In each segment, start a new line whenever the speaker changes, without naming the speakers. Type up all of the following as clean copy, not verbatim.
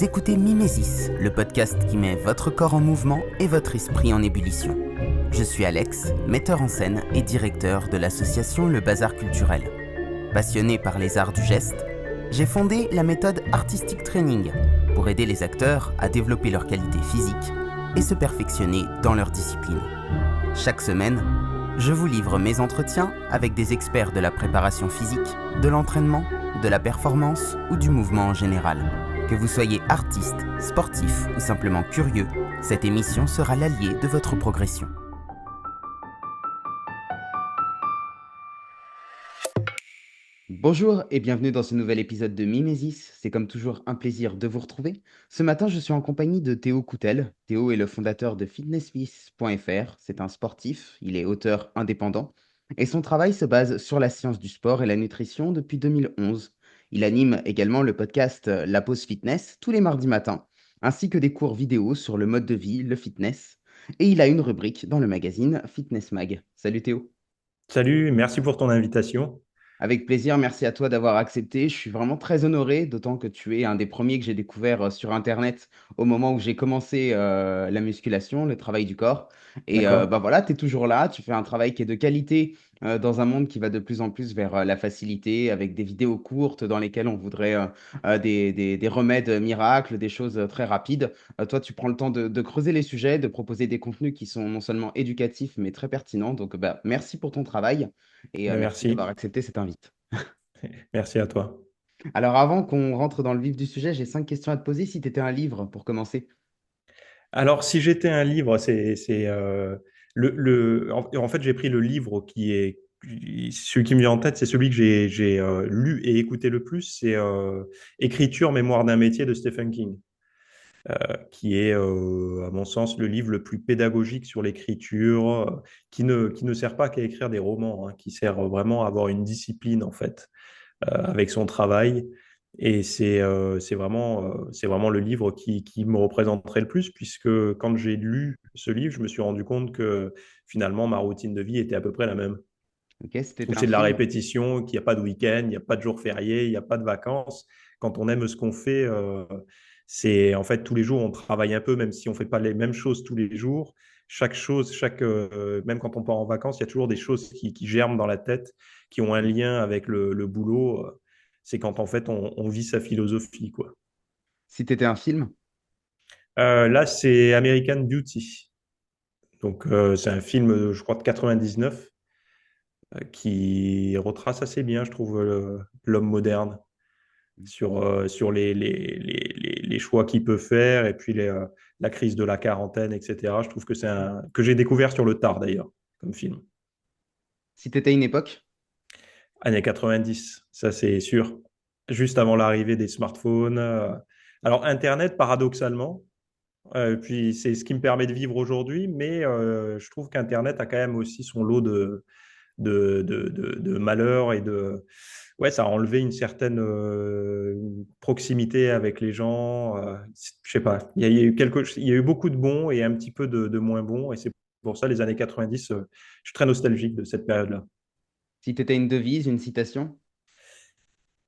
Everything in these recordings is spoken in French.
Vous écoutez Mimesis, le podcast qui met votre corps en mouvement et votre esprit en ébullition. Je suis Alex, metteur en scène et directeur de l'association Le Bazar Culturel. Passionné par les arts du geste, j'ai fondé la méthode Artistic Training pour aider les acteurs à développer leurs qualités physiques et se perfectionner dans leur discipline. Chaque semaine, je vous livre mes entretiens avec des experts de la préparation physique, de l'entraînement, de la performance ou du mouvement en général. Que vous soyez artiste, sportif ou simplement curieux, cette émission sera l'allié de votre progression. Bonjour et bienvenue dans ce nouvel épisode de Mimesis. C'est comme toujours un plaisir de vous retrouver. Ce matin, je suis en compagnie de Théo Coutel. Théo est le fondateur de fitnessmiss.fr. C'est un sportif, il est auteur indépendant et son travail se base sur la science du sport et la nutrition depuis 2011. Il anime également le podcast La Pause Fitness tous les mardis matins, ainsi que des cours vidéo sur le mode de vie, le fitness. Et il a une rubrique dans le magazine Fitness Mag. Salut Théo.
Salut, merci pour ton invitation.
Avec plaisir, merci à toi d'avoir accepté. Je suis vraiment très honoré, d'autant que tu es un des premiers que j'ai découvert sur Internet au moment où j'ai commencé la musculation, le travail du corps. Et
D'accord.
bah voilà, tu es toujours là, tu fais un travail qui est de qualité dans un monde qui va de plus en plus vers la facilité, avec des vidéos courtes dans lesquelles on voudrait des remèdes miracles, des choses très rapides. Toi, tu prends le temps de creuser les sujets, de proposer des contenus qui sont non seulement éducatifs, mais très pertinents. Donc, bah, merci pour ton travail. Et
Ben,
merci d'avoir
merci.
accepté cette invite.
Merci à toi.
Alors avant qu'on rentre dans le vif du sujet, j'ai 5 questions à te poser si tu étais un livre pour commencer.
Alors, si j'étais un livre, en fait, j'ai pris le livre celui qui me vient en tête, c'est celui que j'ai lu et écouté le plus, c'est Écriture, mémoire d'un métier de Stephen King, qui est, à mon sens, le livre le plus pédagogique sur l'écriture, qui ne sert pas qu'à écrire des romans, hein, qui sert vraiment à avoir une discipline, en fait, avec son travail. Et c'est vraiment le livre qui me représenterait le plus, puisque quand j'ai lu ce livre, je me suis rendu compte que finalement, ma routine de vie était à peu près la même.
Ok, c'était
Où
un
c'est de la
film.
répétition, qu'il n'y a pas de week-end, il n'y a pas de jour férié, il n'y a pas de vacances. Quand on aime ce qu'on fait, c'est en fait tous les jours, on travaille un peu, même si on ne fait pas les mêmes choses tous les jours. Chaque chose, même quand on part en vacances, il y a toujours des choses qui germent dans la tête, qui ont un lien avec le boulot. C'est quand en fait on vit sa philosophie, quoi.
Si tu étais un film.
Là, c'est American Beauty. Donc, c'est un film, je crois, de 99 qui retrace assez bien, je trouve, l'homme moderne sur les choix qu'il peut faire et puis la crise de la quarantaine, etc. Je trouve que que j'ai découvert sur le tard d'ailleurs, comme film.
Si tu étais une époque.
Années 90, ça c'est sûr. Juste avant l'arrivée des smartphones. Alors, Internet, paradoxalement, puis c'est ce qui me permet de vivre aujourd'hui, mais je trouve qu'Internet a quand même aussi son lot de malheurs et de... Ouais, ça a enlevé une certaine proximité avec les gens. Je sais pas, il y a eu il y a eu beaucoup de bons et un petit peu de moins bons, et c'est pour ça les années 90, je suis très nostalgique de cette période-là.
Si tu étais une devise, une citation.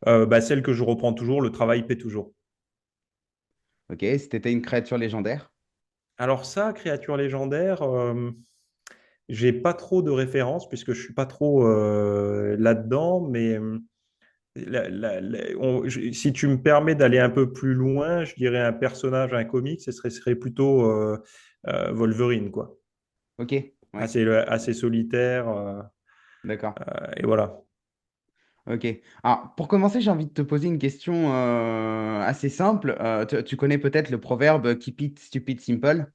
Bah, celle que je reprends toujours, le travail paie toujours.
Ok, si tu étais une créature légendaire.
Alors ça, créature légendaire, j'ai pas trop de références puisque je suis pas trop là-dedans, mais si tu me permets d'aller un peu plus loin, je dirais un personnage, un comic, serait plutôt Wolverine, quoi.
Ok, ouais,
Assez solitaire,
d'accord.
et voilà.
Ok. Alors, pour commencer, j'ai envie de te poser une question assez simple. Tu connais peut-être le proverbe Keep it stupid simple.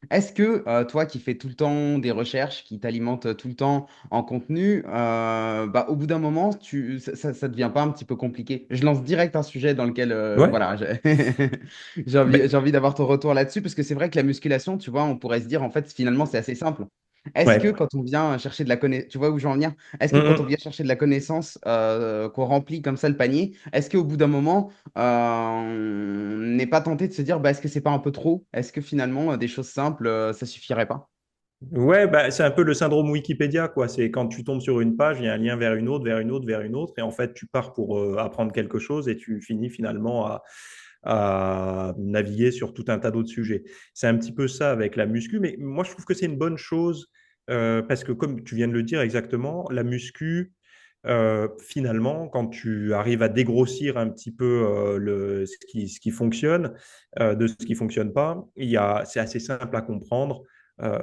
Est-ce que toi qui fais tout le temps des recherches, qui t'alimentent tout le temps en contenu, bah, au bout d'un moment, ça devient pas un petit peu compliqué? Je lance direct un sujet dans lequel
Ouais.
voilà,
Ben,
j'ai envie d'avoir ton retour là-dessus, parce que c'est vrai que la musculation, tu vois, on pourrait se dire, en fait, finalement, c'est assez simple. Est-ce que
ouais.
quand on vient chercher de la connaissance, tu vois où je veux en venir? Est-ce que quand on
Mm,
vient chercher de la connaissance, qu'on remplit comme ça le panier, est-ce qu'au bout d'un moment, on n'est pas tenté de se dire, bah, est-ce que c'est pas un peu trop? Est-ce que finalement, des choses simples, ça suffirait pas?
Ouais, bah, c'est un peu le syndrome Wikipédia, quoi. C'est quand tu tombes sur une page, il y a un lien vers une autre, vers une autre, vers une autre, et en fait, tu pars pour apprendre quelque chose et tu finis finalement à naviguer sur tout un tas d'autres sujets. C'est un petit peu ça avec la muscu, mais moi je trouve que c'est une bonne chose parce que comme tu viens de le dire exactement, la muscu, finalement, quand tu arrives à dégrossir un petit peu ce qui fonctionne de ce qui fonctionne pas, c'est assez simple à comprendre. Euh,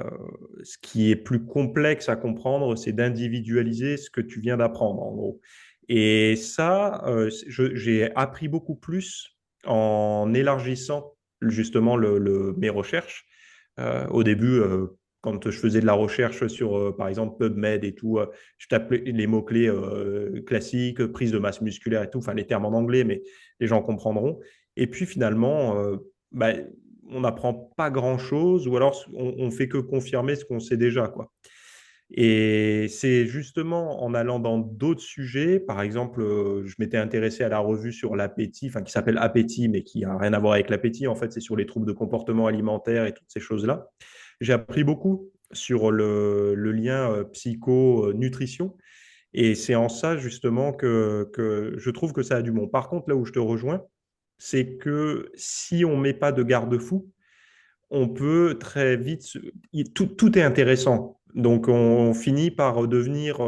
Ce qui est plus complexe à comprendre, c'est d'individualiser ce que tu viens d'apprendre, en gros. Et ça, j'ai appris beaucoup plus en élargissant justement mes recherches. Au début, quand je faisais de la recherche sur, par exemple, PubMed et tout, je tapais les mots-clés classiques, prise de masse musculaire et tout, enfin les termes en anglais, mais les gens comprendront. Et puis finalement, bah, on n'apprend pas grand-chose, ou alors on fait que confirmer ce qu'on sait déjà, quoi. Et c'est justement en allant dans d'autres sujets, par exemple, je m'étais intéressé à la revue sur l'appétit, enfin qui s'appelle Appétit, mais qui n'a rien à voir avec l'appétit. En fait, c'est sur les troubles de comportement alimentaire et toutes ces choses-là. J'ai appris beaucoup sur le lien psycho-nutrition. Et c'est en ça, justement, que je trouve que ça a du bon. Par contre, là où je te rejoins, c'est que si on ne met pas de garde-fou, on peut très vite, tout est intéressant. Donc on finit par devenir,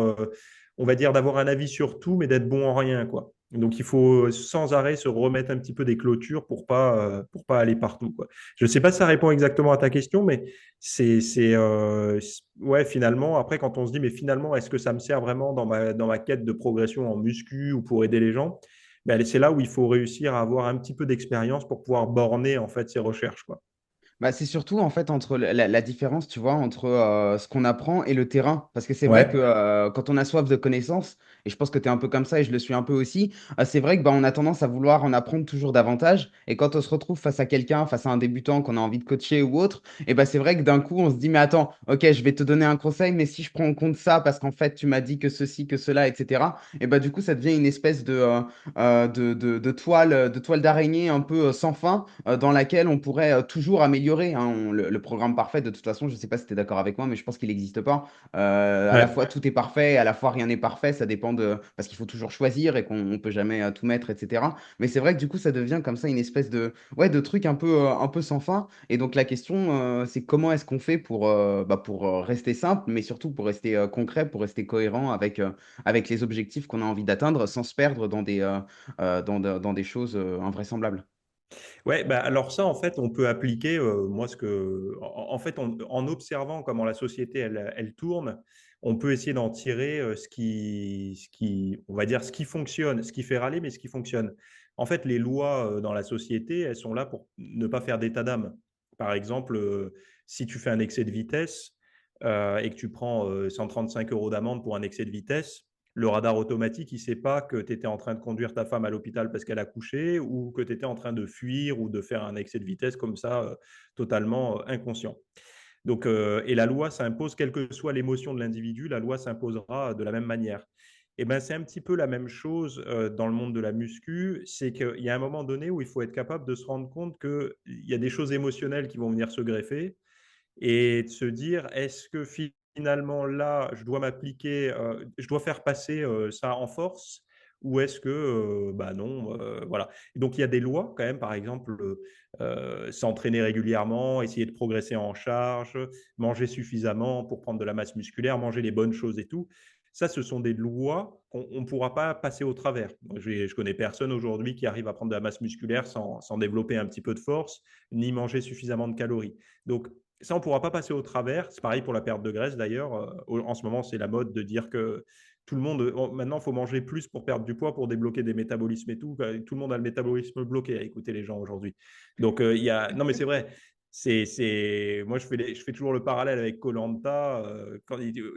on va dire, d'avoir un avis sur tout, mais d'être bon en rien, quoi. Donc il faut sans arrêt se remettre un petit peu des clôtures pour pas aller partout, quoi. Je ne sais pas si ça répond exactement à ta question, mais ouais, finalement, après, quand on se dit, mais finalement, est-ce que ça me sert vraiment dans ma quête de progression en muscu ou pour aider les gens? Ben, c'est là où il faut réussir à avoir un petit peu d'expérience pour pouvoir borner, en fait, ses recherches, quoi.
Bah, c'est surtout en fait entre la différence, tu vois, entre ce qu'on apprend et le terrain. Parce que c'est vrai que
Ouais.
quand on a soif de connaissances, et je pense que tu es un peu comme ça et je le suis un peu aussi, c'est vrai que bah, on a tendance à vouloir en apprendre toujours davantage. Et quand on se retrouve face à quelqu'un, face à un débutant qu'on a envie de coacher ou autre, et bah, c'est vrai que d'un coup, on se dit, mais attends, ok, je vais te donner un conseil, mais si je prends en compte ça, parce qu'en fait, tu m'as dit que ceci, que cela, etc., et bah, du coup, ça devient une espèce de toile d'araignée un peu sans fin dans laquelle on pourrait toujours améliorer, hein. Le programme parfait, de toute façon, je ne sais pas si tu es d'accord avec moi, mais je pense qu'il n'existe pas. À la fois
Ouais.
tout est parfait, à la fois rien n'est parfait, ça dépend de... Parce qu'il faut toujours choisir et qu'on ne peut jamais tout mettre, etc. Mais c'est vrai que du coup, ça devient comme ça une espèce ouais, de truc un peu sans fin. Et donc la question, c'est comment est-ce qu'on fait pour rester simple, mais surtout pour rester concret, pour rester cohérent avec les objectifs qu'on a envie d'atteindre sans se perdre dans des choses invraisemblables.
Ouais, bah alors ça, en fait, on peut appliquer, moi, en fait, en observant comment la société, elle tourne, on peut essayer d'en tirer on va dire, ce qui fonctionne, ce qui fait râler, mais ce qui fonctionne. En fait, les lois dans la société, elles sont là pour ne pas faire d'état d'âme. Par exemple, si tu fais un excès de vitesse et que tu prends 135 euros d'amende pour un excès de vitesse, le radar automatique, il ne sait pas que tu étais en train de conduire ta femme à l'hôpital parce qu'elle a couché ou que tu étais en train de fuir ou de faire un excès de vitesse comme ça, totalement inconscient. Donc, et la loi s'impose, quelle que soit l'émotion de l'individu, la loi s'imposera de la même manière. Et ben, c'est un petit peu la même chose dans le monde de la muscu, c'est qu'il y a un moment donné où il faut être capable de se rendre compte qu'il y a des choses émotionnelles qui vont venir se greffer et de se dire, est-ce que finalement là, je dois m'appliquer, je dois faire passer ça en force ou est-ce que, bah non, voilà. Et donc il y a des lois quand même, par exemple, s'entraîner régulièrement, essayer de progresser en charge, manger suffisamment pour prendre de la masse musculaire, manger les bonnes choses et tout. Ça, ce sont des lois qu'on ne pourra pas passer au travers. Je connais personne aujourd'hui qui arrive à prendre de la masse musculaire sans développer un petit peu de force, ni manger suffisamment de calories. Donc, ça, on ne pourra pas passer au travers. C'est pareil pour la perte de graisse d'ailleurs. En ce moment, c'est la mode de dire que tout le monde, maintenant, il faut manger plus pour perdre du poids, pour débloquer des métabolismes et tout. Tout le monde a le métabolisme bloqué à écouter les gens aujourd'hui. Donc, il y a. Non, mais c'est vrai. Moi, je fais toujours le parallèle avec koh.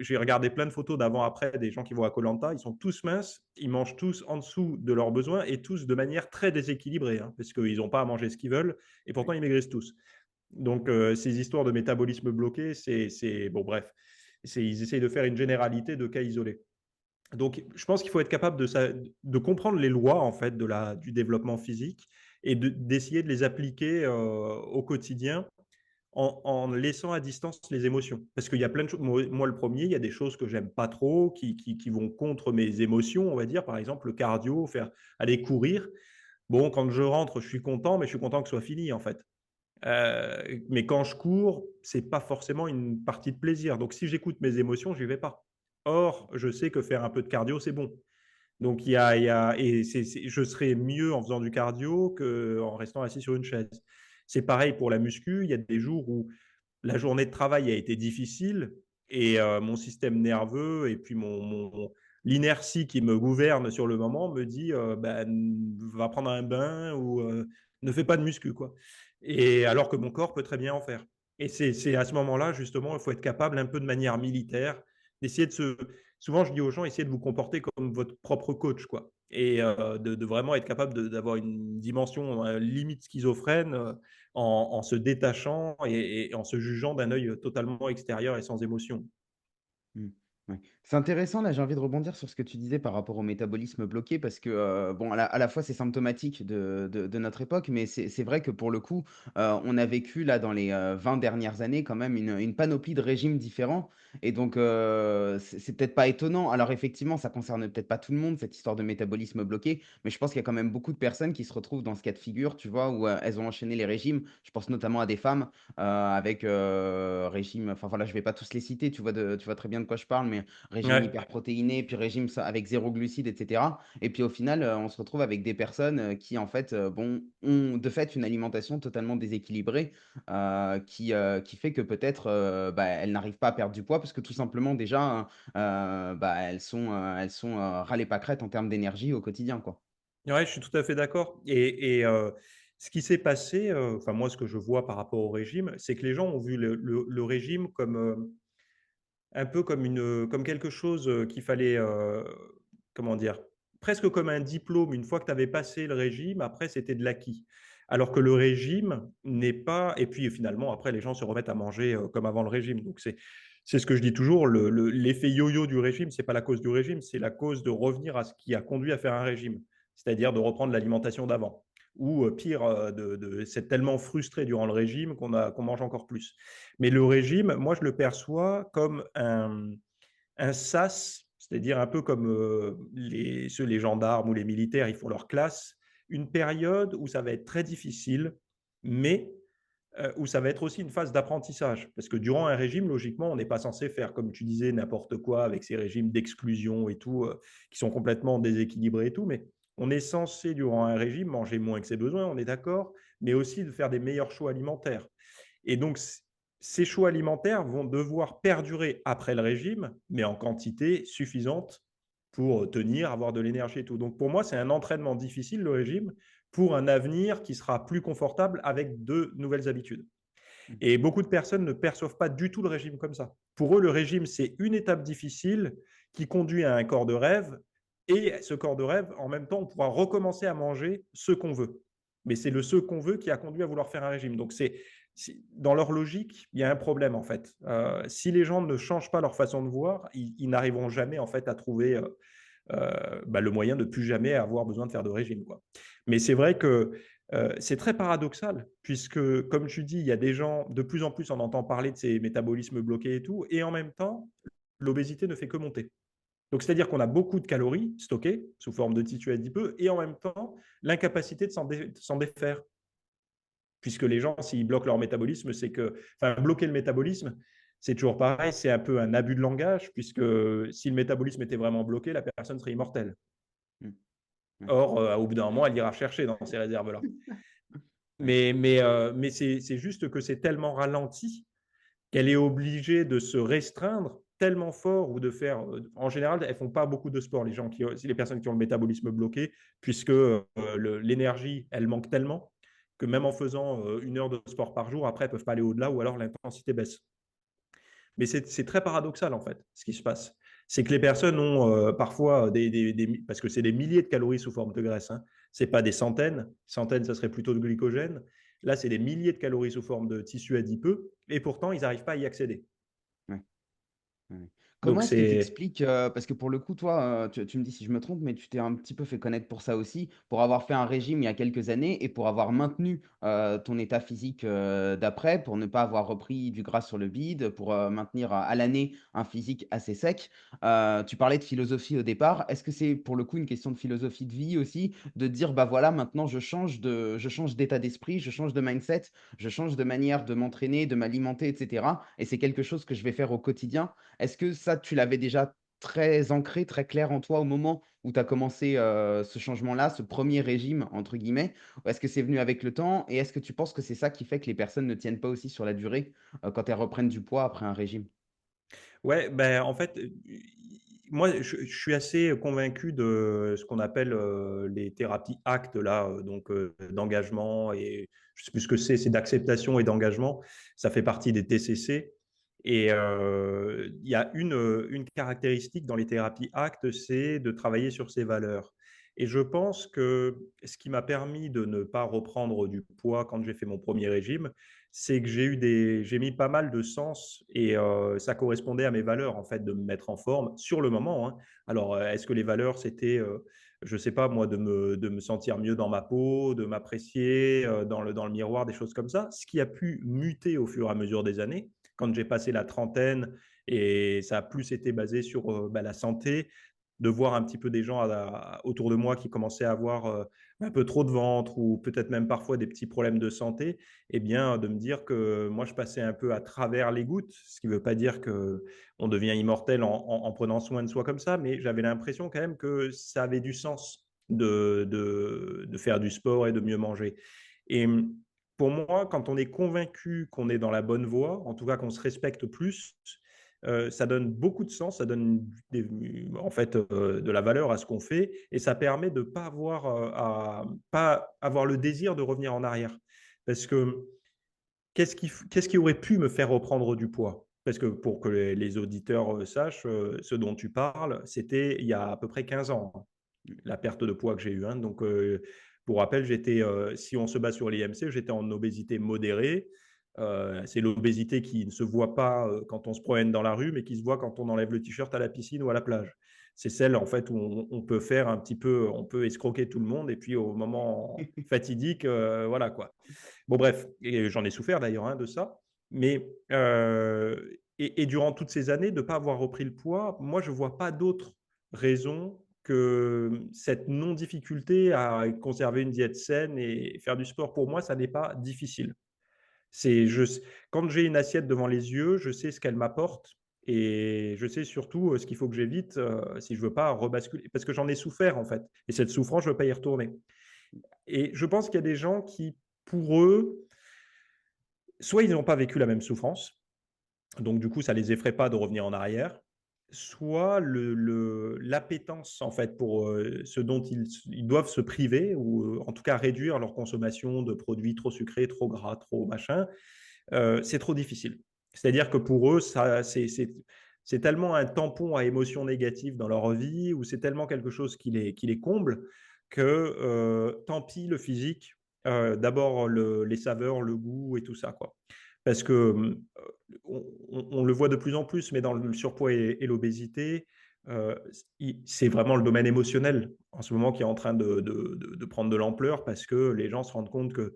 J'ai regardé plein de photos d'avant-après des gens qui vont à koh. Ils sont tous minces, ils mangent tous en dessous de leurs besoins et tous de manière très déséquilibrée, hein, parce qu'ils n'ont pas à manger ce qu'ils veulent et pourtant ils maigrissent tous. Donc, ces histoires de métabolisme bloqué, bon, bref, ils essayent de faire une généralité de cas isolés. Donc, je pense qu'il faut être capable de comprendre les lois en fait du développement physique et d'essayer de les appliquer au quotidien en laissant à distance les émotions. Parce qu'il y a plein de choses. Moi, le premier, il y a des choses que j'aime pas trop, qui vont contre mes émotions, on va dire. Par exemple, le cardio, aller courir. Bon, quand je rentre, je suis content, mais je suis content que ce soit fini, en fait. Mais quand je cours, c'est pas forcément une partie de plaisir. Donc, si j'écoute mes émotions, j'y vais pas. Or, je sais que faire un peu de cardio, c'est bon. Donc, et je serai mieux en faisant du cardio qu'en restant assis sur une chaise. C'est pareil pour la muscu. Il y a des jours où la journée de travail a été difficile et mon système nerveux et puis l'inertie qui me gouverne sur le moment me dit va prendre un bain ou ne fais pas de muscu, quoi. Et alors que mon corps peut très bien en faire. Et c'est à ce moment-là, justement, il faut être capable, un peu de manière militaire, d'essayer de se. Souvent, je dis aux gens, essayez de vous comporter comme votre propre coach, quoi. Et de vraiment être capable d'avoir une dimension limite schizophrène en se détachant et en se jugeant d'un œil totalement extérieur et sans émotion.
Mm. Ouais. C'est intéressant, là, j'ai envie de rebondir sur ce que tu disais par rapport au métabolisme bloqué, parce que, bon, à la fois, c'est symptomatique de notre époque, mais c'est vrai que pour le coup, on a vécu, là, dans les 20 dernières années, quand même, une panoplie de régimes différents. Et donc, c'est peut-être pas étonnant. Alors, effectivement, ça concerne peut-être pas tout le monde, cette histoire de métabolisme bloqué, mais je pense qu'il y a quand même beaucoup de personnes qui se retrouvent dans ce cas de figure, tu vois, où elles ont enchaîné les régimes. Je pense notamment à des femmes avec régime, enfin voilà, je vais pas tous les citer, tu vois très bien de quoi je parle, mais régime
Ouais.
hyperprotéiné, puis régime avec zéro glucide, etc. Et puis au final, on se retrouve avec des personnes qui, en fait, bon, ont de fait une alimentation totalement déséquilibrée, qui fait que peut-être bah, elles n'arrivent pas à perdre du poids parce que tout simplement, déjà, bah, elles sont ras les pâquerettes en termes d'énergie au quotidien, quoi.
Ouais, je suis tout à fait d'accord. Et ce qui s'est passé, enfin moi, ce que je vois par rapport au régime, c'est que les gens ont vu le régime comme un peu comme quelque chose qu'il fallait, comment dire, presque comme un diplôme. Une fois que tu avais passé le régime, après, c'était de l'acquis. Alors que le régime n'est pas. Et puis finalement, après, les gens se remettent à manger comme avant le régime. Donc c'est ce que je dis toujours, l'effet yo-yo du régime, c'est pas la cause du régime, c'est la cause de revenir à ce qui a conduit à faire un régime, c'est-à-dire de reprendre l'alimentation d'avant. Ou pire, c'est tellement frustré durant le régime qu'on mange encore plus. Mais le régime, moi, je le perçois comme un sas, c'est-à-dire un peu comme les gendarmes ou les militaires, ils font leur classe, une période où ça va être très difficile, mais où ça va être aussi une phase d'apprentissage. Parce que durant un régime, logiquement, on n'est pas censé faire, comme tu disais, n'importe quoi avec ces régimes d'exclusion et tout, qui sont complètement déséquilibrés et tout, mais on est censé, durant un régime, manger moins que ses besoins, on est d'accord, mais aussi de faire des meilleurs choix alimentaires. Et donc, ces choix alimentaires vont devoir perdurer après le régime, mais en quantité suffisante pour tenir, avoir de l'énergie et tout. Donc, pour moi, c'est un entraînement difficile, le régime, pour un avenir qui sera plus confortable avec de nouvelles habitudes. Et beaucoup de personnes ne perçoivent pas du tout le régime comme ça. Pour eux, le régime, c'est une étape difficile qui conduit à un corps de rêve. Et ce corps de rêve, en même temps, on pourra recommencer à manger ce qu'on veut. Mais c'est le ce qu'on veut qui a conduit à vouloir faire un régime. Donc, dans leur logique, il y a un problème, en fait. Si les gens ne changent pas leur façon de voir, ils n'arriveront jamais, en fait, à trouver le moyen de plus jamais avoir besoin de faire de régime, quoi. Mais c'est vrai que c'est très paradoxal, puisque, comme tu dis, il y a des gens, de plus en plus, on entend parler de ces métabolismes bloqués et tout, et en même temps, l'obésité ne fait que monter. Donc, c'est-à-dire qu'on a beaucoup de calories stockées sous forme de tissu adipeux, et en même temps, l'incapacité de s'en défaire. Puisque les gens, s'ils bloquent leur métabolisme, c'est que, enfin, bloquer le métabolisme, c'est toujours pareil, c'est un peu un abus de langage, puisque si le métabolisme était vraiment bloqué, la personne serait immortelle.
Mm. Ouais.
Or, au bout d'un moment, elle ira chercher dans ces réserves-là.
Ouais.
Mais c'est juste que c'est tellement ralenti qu'elle est obligée de se restreindre tellement fort ou de faire. En général, elles ne font pas beaucoup de sport, les personnes qui ont le métabolisme bloqué, puisque l'énergie, elle manque tellement que même en faisant 1 heure de sport par jour, après, elles ne peuvent pas aller au-delà ou alors l'intensité baisse. Mais c'est très paradoxal, en fait, ce qui se passe. C'est que les personnes ont parfois parce que c'est des milliers de calories sous forme de graisse, hein. Ce n'est pas des centaines. Centaines, ça serait plutôt de glycogène. Là, c'est des milliers de calories sous forme de tissu adipeux. Et pourtant, ils n'arrivent pas à y accéder.
Ouais. Ouais. Comment
Donc,
est-ce que tu
c'est...
expliques, parce que pour le coup, toi, tu me dis si je me trompe, mais tu t'es un petit peu fait connaître pour ça aussi, pour avoir fait un régime il y a quelques années et pour avoir maintenu, ton état physique, d'après, pour ne pas avoir repris du gras sur le bide, pour, maintenir à l'année un physique assez sec. Tu parlais de philosophie au départ. Est-ce que c'est pour le coup une question de philosophie de vie aussi? De dire: «Bah, voilà, maintenant je change d'état d'esprit, je change de mindset, je change de manière de m'entraîner, de m'alimenter et cetera et c'est quelque chose que je vais faire au quotidien». Est-ce que ça, tu l'avais déjà très ancré, très clair en toi au moment où tu as commencé, ce changement-là, ce premier régime entre guillemets? Ou est-ce que c'est venu avec le temps? Et est-ce que tu penses que c'est ça qui fait que les personnes ne tiennent pas aussi sur la durée, quand elles reprennent du poids après un régime?
Ouais, ben, en fait, moi, je suis assez convaincu de ce qu'on appelle les thérapies ACT, là, donc d'engagement, et je sais plus ce que c'est d'acceptation et d'engagement. Ça fait partie des TCC. Et il y a une caractéristique dans les thérapies ACT, c'est de travailler sur ses valeurs. Et je pense que ce qui m'a permis de ne pas reprendre du poids quand j'ai fait mon premier régime, c'est que j'ai mis pas mal de sens, et ça correspondait à mes valeurs, en fait, de me mettre en forme sur le moment, hein. Alors, est-ce que les valeurs, c'était, je sais pas moi, de me sentir mieux dans ma peau, de m'apprécier dans le miroir, des choses comme ça, ce qui a pu muter au fur et à mesure des années. Quand j'ai passé la trentaine, et ça a plus été basé sur la santé, de voir un petit peu des gens autour de moi qui commençaient à avoir un peu trop de ventre, ou peut-être même parfois des petits problèmes de santé, eh bien, de me dire que moi, je passais un peu à travers les gouttes, ce qui ne veut pas dire qu'on devient immortel en prenant soin de soi comme ça, mais j'avais l'impression quand même que ça avait du sens de faire du sport et de mieux manger. Et pour moi, quand on est convaincu qu'on est dans la bonne voie, en tout cas qu'on se respecte plus, ça donne beaucoup de sens, ça donne en fait de la valeur à ce qu'on fait, et ça permet de ne pas avoir, pas avoir le désir de revenir en arrière. Parce que qu'est-ce qui aurait pu me faire reprendre du poids? Parce que pour que les auditeurs sachent, ce dont tu parles, c'était il y a à peu près 15 ans, hein, la perte de poids que j'ai eue, hein. Donc, pour rappel, si on se base sur l'IMC, j'étais en obésité modérée. C'est l'obésité qui ne se voit pas quand on se promène dans la rue, mais qui se voit quand on enlève le t-shirt à la piscine ou à la plage. C'est celle, en fait, où on peut faire un petit peu, on peut escroquer tout le monde, et puis au moment fatidique, voilà quoi. Bon, bref, et j'en ai souffert d'ailleurs, hein, de ça. Mais et durant toutes ces années, de ne pas avoir repris le poids, moi, je ne vois pas d'autre raison que cette non-difficulté à conserver une diète saine et faire du sport. Pour moi, ça n'est pas difficile. C'est je, quand j'ai une assiette devant les yeux, je sais ce qu'elle m'apporte, et je sais surtout ce qu'il faut que j'évite si je ne veux pas rebasculer. Parce que j'en ai souffert, en fait. Et cette souffrance, je ne veux pas y retourner. Et je pense qu'il y a des gens qui, pour eux, soit ils n'ont pas vécu la même souffrance, donc du coup, ça ne les effraie pas de revenir en arrière, soit l'appétence, en fait, pour ce dont ils doivent se priver, ou en tout cas réduire leur consommation de produits trop sucrés, trop gras, trop machin, c'est trop difficile. C'est-à-dire que pour eux, c'est tellement un tampon à émotions négatives dans leur vie, ou c'est tellement quelque chose qui les comble, que tant pis le physique, d'abord les saveurs, le goût et tout ça, quoi. Parce que on le voit de plus en plus, mais dans le surpoids et l'obésité, euh, c'est vraiment le domaine émotionnel en ce moment qui est en train de prendre de l'ampleur, parce que les gens se rendent compte que,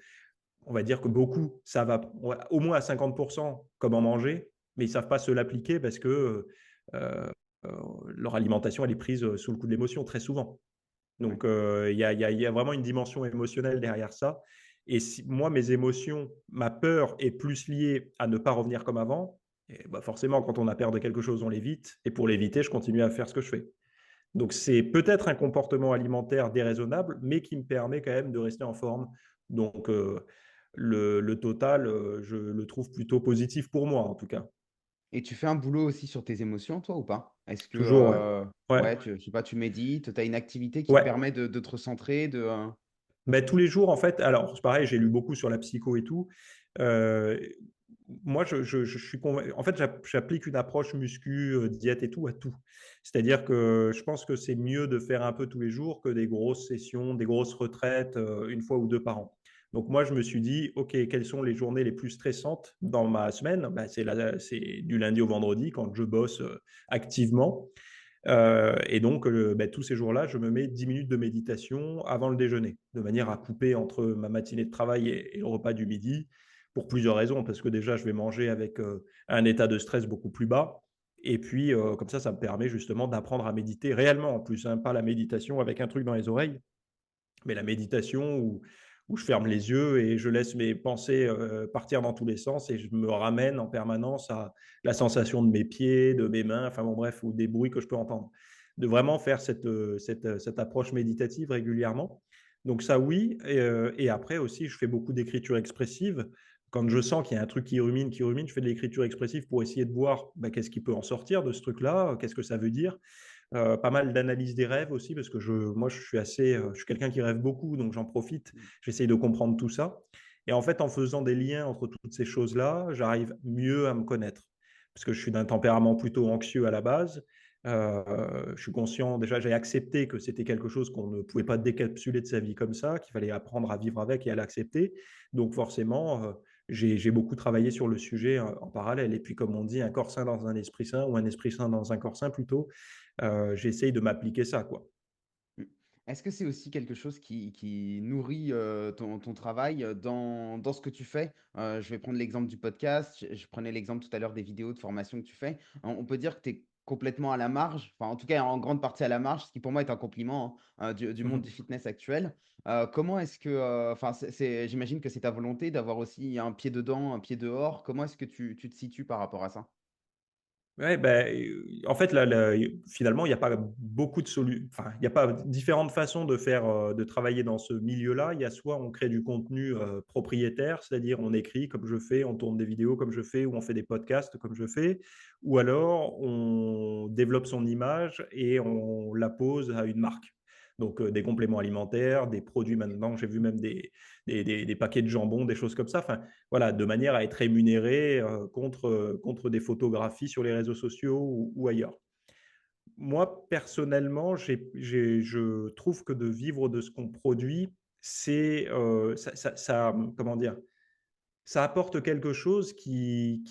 on va dire que beaucoup, ça va au moins à 50% comment manger, mais ils ne savent pas se l'appliquer, parce que euh, euh, leur alimentation, elle est prise sous le coup de l'émotion très souvent.
Ouais.
Donc, il y a vraiment une dimension émotionnelle derrière ça. Et si moi, mes émotions, ma peur est plus liée à ne pas revenir comme avant, et bah forcément, quand on a peur de quelque chose, on l'évite. Et pour l'éviter, je continue à faire ce que je fais. Donc, c'est peut-être un comportement alimentaire déraisonnable, mais qui me permet quand même de rester en forme. Donc, le total, je le trouve plutôt positif pour moi, en tout cas.
Et tu fais un boulot aussi sur tes émotions, toi, ou pas? Est-ce que,
Toujours, ouais. Ouais.
ouais, je sais pas, tu médites, tu as une activité qui te
Ouais.
permet de te recentrer,
Ben, tous les jours, en fait, alors c'est pareil, j'ai lu beaucoup sur la psycho et tout. Euh, Moi, je suis convaincu. En fait, j'applique une approche muscu, diète et tout à tout. C'est-à-dire que je pense que c'est mieux de faire un peu tous les jours que des grosses sessions, des grosses retraites une fois ou deux par an. Donc moi, je me suis dit, OK, quelles sont les journées les plus stressantes dans ma semaine? C'est du lundi au vendredi quand je bosse activement. Et donc, tous ces jours-là, je me mets 10 minutes de méditation avant le déjeuner, de manière à couper entre ma matinée de travail et le repas du midi, pour plusieurs raisons. Parce que déjà, je vais manger avec un état de stress beaucoup plus bas. Et puis, comme ça me permet justement d'apprendre à méditer réellement en plus, hein, pas la méditation avec un truc dans les oreilles, mais la méditation où je ferme les yeux et je laisse mes pensées partir dans tous les sens et je me ramène en permanence à la sensation de mes pieds, de mes mains, enfin bon bref, ou des bruits que je peux entendre. De vraiment faire cette approche méditative régulièrement. Donc ça oui, et après aussi je fais beaucoup d'écriture expressive. Quand je sens qu'il y a un truc qui rumine, je fais de l'écriture expressive pour essayer de voir qu'est-ce qui peut en sortir de ce truc-là, qu'est-ce que ça veut dire. Pas mal d'analyse des rêves aussi, parce que moi, je suis quelqu'un qui rêve beaucoup, donc j'en profite. J'essaye de comprendre tout ça. Et en fait, en faisant des liens entre toutes ces choses-là, j'arrive mieux à me connaître. Parce que je suis d'un tempérament plutôt anxieux à la base. Je suis conscient, déjà, j'ai accepté que c'était quelque chose qu'on ne pouvait pas décapsuler de sa vie comme ça, qu'il fallait apprendre à vivre avec et à l'accepter. Donc, forcément, j'ai beaucoup travaillé sur le sujet en parallèle. Et puis, comme on dit, un corps sain dans un esprit sain, ou un esprit sain dans un corps sain plutôt, j'essaye de m'appliquer ça, quoi.
Mmh. Est-ce que c'est aussi quelque chose qui nourrit, ton travail, dans ce que tu fais? Je vais prendre l'exemple du podcast, je prenais l'exemple tout à l'heure des vidéos de formation que tu fais. On peut dire que tu es complètement à la marge, enfin, en tout cas, en grande partie à la marge, ce qui pour moi est un compliment, hein, du monde du
Mmh.
fitness actuel. Comment est-ce que, enfin, j'imagine que c'est ta volonté d'avoir aussi un pied dedans, un pied dehors. Comment est-ce que tu te situes par rapport à ça?
Ouais, en fait, finalement, il y a pas beaucoup de enfin, il y a pas différentes façons de faire, de travailler dans ce milieu-là. Il y a soit on crée du contenu, propriétaire, c'est-à-dire on écrit comme je fais, on tourne des vidéos comme je fais ou on fait des podcasts comme je fais, ou alors on développe son image et on la pose à une marque. Donc, des compléments alimentaires, des produits maintenant, j'ai vu même des paquets de jambon, des choses comme ça. Enfin, voilà, de manière à être rémunéré contre des photographies sur les réseaux sociaux ou ailleurs. Moi, personnellement, je trouve que de vivre de ce qu'on produit, comment dire, ça apporte quelque chose qui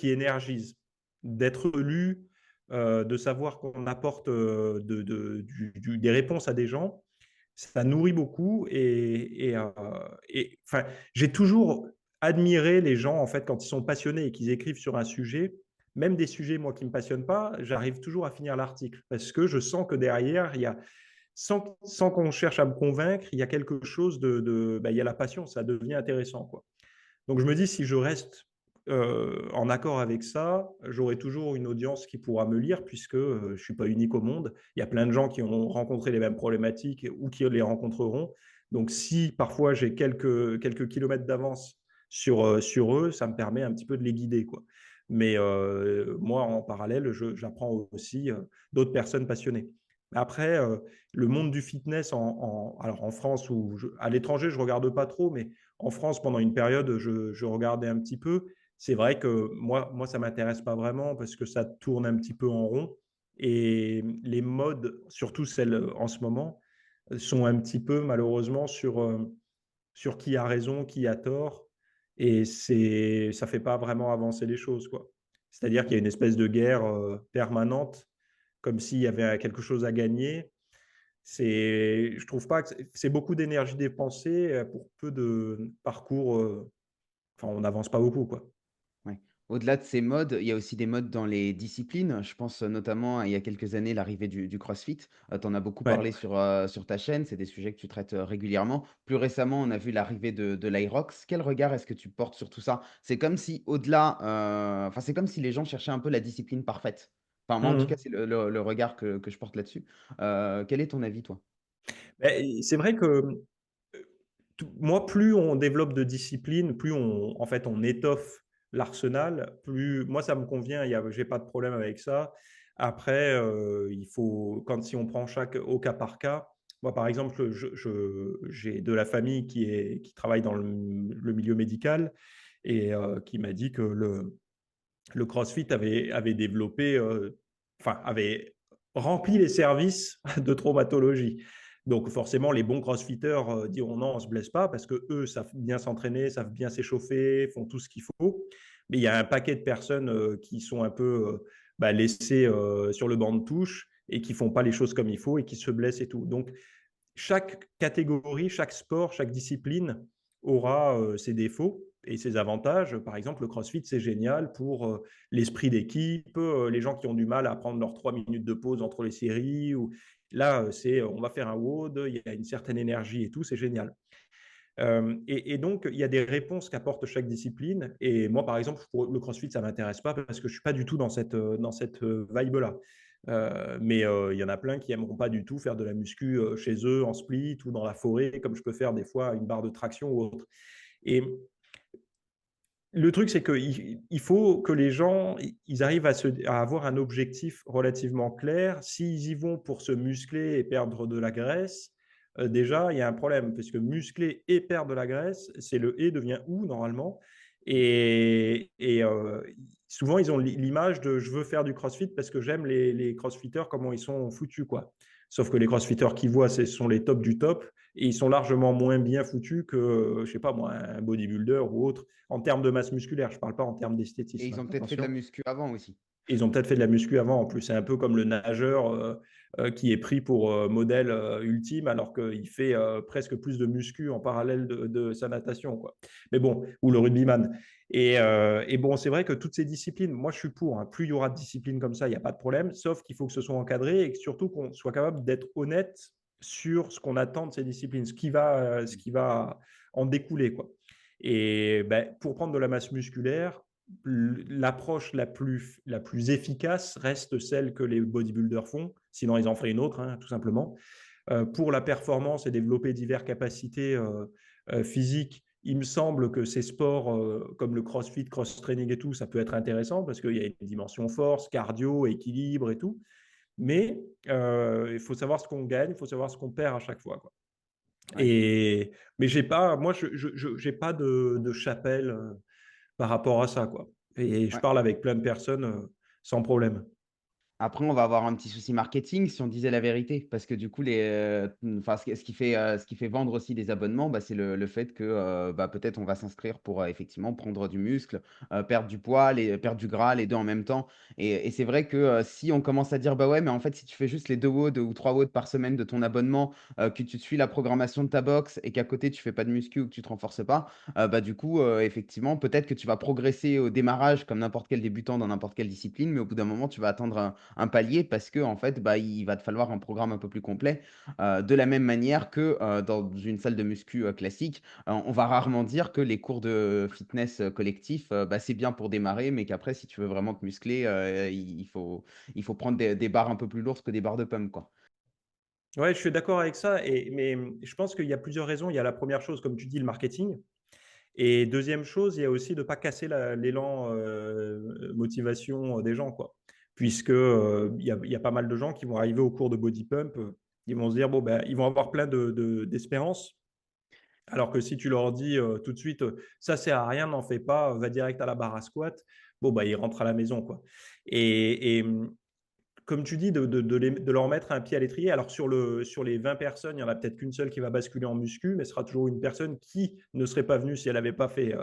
énergise. D'être lu, de savoir qu'on apporte des réponses à des gens, ça nourrit beaucoup enfin, j'ai toujours admiré les gens en fait quand ils sont passionnés et qu'ils écrivent sur un sujet, même des sujets moi qui me passionnent pas, j'arrive toujours à finir l'article parce que je sens que derrière il y a sans qu'on cherche à me convaincre, il y a quelque chose il y a la passion, ça devient intéressant quoi. Donc je me dis si je reste en accord avec ça, j'aurai toujours une audience qui pourra me lire puisque je ne suis pas unique au monde. Il y a plein de gens qui ont rencontré les mêmes problématiques ou qui les rencontreront. Donc si parfois j'ai quelques kilomètres d'avance sur eux, ça me permet un petit peu de les guider, quoi. Mais moi, en parallèle, j'apprends aussi d'autres personnes passionnées. Après, le monde du fitness alors en France ou à l'étranger, je ne regarde pas trop, mais en France, pendant une période, je regardais un petit peu. C'est vrai que moi ça ne m'intéresse pas vraiment parce que ça tourne un petit peu en rond. Et les modes, surtout celles en ce moment, sont un petit peu malheureusement sur qui a raison, qui a tort. Et ça ne fait pas vraiment avancer les choses, quoi. C'est-à-dire qu'il y a une espèce de guerre permanente, comme s'il y avait quelque chose à gagner. Je trouve pas que c'est beaucoup d'énergie dépensée pour peu de parcours. Enfin, on n'avance pas beaucoup, quoi.
Ouais. Au-delà de ces modes, il y a aussi des modes dans les disciplines. Je pense, notamment à il y a quelques années, l'arrivée du CrossFit. Tu en as beaucoup
Ouais.
parlé sur ta chaîne, c'est des sujets que tu traites, régulièrement. Plus récemment, on a vu l'arrivée de l'Aerox. Quel regard est-ce que tu portes sur tout ça? C'est comme si au-delà, enfin, c'est comme si les gens cherchaient un peu la discipline parfaite. Enfin, moi, en tout cas,
Mhm.
c'est le regard que je porte là-dessus. Quel est ton avis, toi?
C'est vrai que moi, plus on développe de discipline, plus en fait, on étoffe l'arsenal, plus moi, ça me convient, j'ai pas de problème avec ça. Après, si on prend chaque au cas par cas, moi, par exemple, j'ai de la famille qui travaille dans le milieu médical et qui m'a dit que le CrossFit avait développé, enfin, avait rempli les services de traumatologie. Donc forcément, les bons crossfitters diront non, on ne se blesse pas parce qu'eux savent bien s'entraîner, savent bien s'échauffer, font tout ce qu'il faut. Mais il y a un paquet de personnes qui sont un peu laissées sur le banc de touche et qui ne font pas les choses comme il faut et qui se blessent et tout. Donc chaque catégorie, chaque sport, chaque discipline aura ses défauts et ses avantages. Par exemple, le CrossFit, c'est génial pour l'esprit d'équipe, les gens qui ont du mal à prendre leurs 3 minutes de pause entre les séries. Là, c'est on va faire un WOD, il y a une certaine énergie et tout, c'est génial. Et donc, il y a des réponses qu'apporte chaque discipline. Et moi, par exemple, pour le CrossFit, ça ne m'intéresse pas parce que je ne suis pas du tout dans cette vibe-là. Mais il y en a plein qui n'aimeront pas du tout faire de la muscu chez eux, en split ou dans la forêt, comme je peux faire des fois une barre de traction ou autre. Et le truc, c'est qu'il faut que les gens ils arrivent à avoir un objectif relativement clair. S'ils y vont pour se muscler et perdre de la graisse, déjà, il y a un problème, parce que muscler et perdre de la graisse, c'est le et devient ou normalement. Et souvent, ils ont l'image de je veux faire du crossfit parce que j'aime les crossfitters, comment ils sont foutus, quoi. Sauf que les crossfitters qu'ils voient, ce sont les tops du top et ils sont largement moins bien foutus que, je sais pas moi, un bodybuilder ou autre en termes de masse musculaire. Je ne parle pas en termes
Et
d'esthétisme,
ils ont peut-être fait de la
attention.
muscu avant aussi.
Ils ont peut-être fait de la muscu avant en plus. C'est un peu comme le nageur qui est pris pour modèle ultime alors qu'il fait presque plus de muscu en parallèle de sa natation, quoi. Mais bon, ou le rugbyman. Et bon, c'est vrai que toutes ces disciplines, moi je suis pour, hein. Plus il y aura de disciplines comme ça, il n'y a pas de problème, sauf qu'il faut que ce soit encadré et surtout qu'on soit capable d'être honnête sur ce qu'on attend de ces disciplines, ce qui va en découler, quoi. Et ben, pour prendre de la masse musculaire, l'approche la plus efficace reste celle que les bodybuilders font, sinon ils en feraient une autre, hein, tout simplement. Pour la performance et développer diverses capacités physiques, il me semble que ces sports comme le crossfit, cross-training et tout, ça peut être intéressant parce qu'il y a une dimension force, cardio, équilibre et tout. Mais il faut savoir ce qu'on gagne, il faut savoir ce qu'on perd à chaque fois, quoi.
Ouais.
Mais j'ai pas, moi, j'ai pas de chapelle par rapport à ça, quoi. Et je
Ouais.
parle avec plein de personnes sans problème.
Après, on va avoir un petit souci marketing si on disait la vérité, parce que du coup, enfin, ce qui fait vendre aussi des abonnements, bah, c'est le fait que bah, peut-être on va s'inscrire pour effectivement prendre du muscle, perdre du poids, perdre du gras, les deux en même temps. Et c'est vrai que si on commence à dire, bah ouais, mais en fait, si tu fais juste les 2 WOD ou 3 WOD par semaine de ton abonnement, que tu suis la programmation de ta box et qu'à côté, tu fais pas de muscu ou que tu te renforces pas, bah, du coup, effectivement, peut-être que tu vas progresser au démarrage comme n'importe quel débutant dans n'importe quelle discipline, mais au bout d'un moment, tu vas attendre un palier parce que en fait, bah, il va te falloir un programme un peu plus complet. De la même manière que dans une salle de muscu classique, on va rarement dire que les cours de fitness collectif, bah, c'est bien pour démarrer, mais qu'après, si tu veux vraiment te muscler, il faut prendre des barres un peu plus lourdes que des barres de pump, quoi.
Ouais, je suis d'accord avec ça. Mais je pense qu'il y a plusieurs raisons. Il y a la première chose, comme tu dis, le marketing. Et deuxième chose, il y a aussi de ne pas casser l'élan motivation des gens, quoi. Puisque il y a pas mal de gens qui vont arriver au cours de body pump, ils vont se dire, bon, ben, ils vont avoir plein d'espérance. Alors que si tu leur dis tout de suite, ça sert à rien, n'en fais pas, va direct à la barre à squat, bon, bah, ils rentrent à la maison, quoi. Et comme tu dis, de leur mettre un pied à l'étrier. Alors, sur les 20 personnes, il n'y en a peut-être qu'une seule qui va basculer en muscu, mais ce sera toujours une personne qui ne serait pas venue si elle n'avait pas fait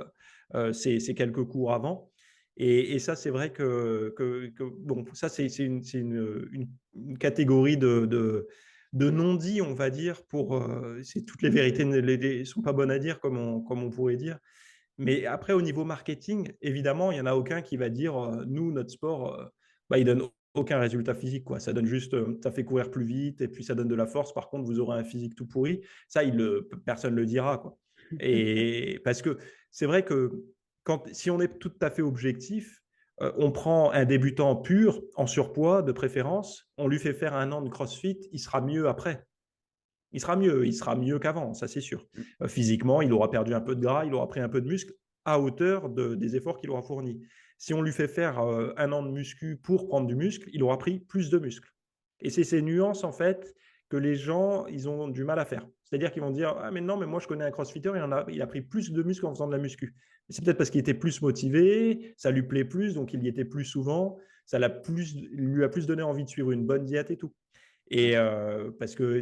ces quelques cours avant. Et ça, c'est vrai bon, ça, c'est une catégorie de non-dit, on va dire, c'est toutes les vérités ne sont pas bonnes à dire, comme on pourrait dire. Mais après, au niveau marketing, évidemment, il n'y en a aucun qui va dire, nous, notre sport, bah, il donne aucun résultat physique, quoi. Ça donne juste, ça fait courir plus vite et puis ça donne de la force. Par contre, vous aurez un physique tout pourri. Ça, personne ne le dira, quoi. Et parce que c'est vrai que si on est tout à fait objectif, on prend un débutant pur, en surpoids de préférence, on lui fait faire 1 an de CrossFit, il sera mieux après. Il sera mieux qu'avant, ça c'est sûr.
Mm.
Physiquement, il aura perdu un peu de gras, il aura pris un peu de muscle à hauteur des efforts qu'il aura fournis. Si on lui fait faire 1 an de muscu pour prendre du muscle, il aura pris plus de muscle. Et c'est ces nuances, en fait, que les gens, ils ont du mal à faire. C'est-à-dire qu'ils vont dire, ah mais non, mais moi je connais un crossfitter, il a pris plus de muscle en faisant de la muscu. C'est peut-être parce qu'il était plus motivé, ça lui plaît plus, donc il y était plus souvent, lui a plus donné envie de suivre une bonne diète et tout.
Bien
Et
sûr.
parce que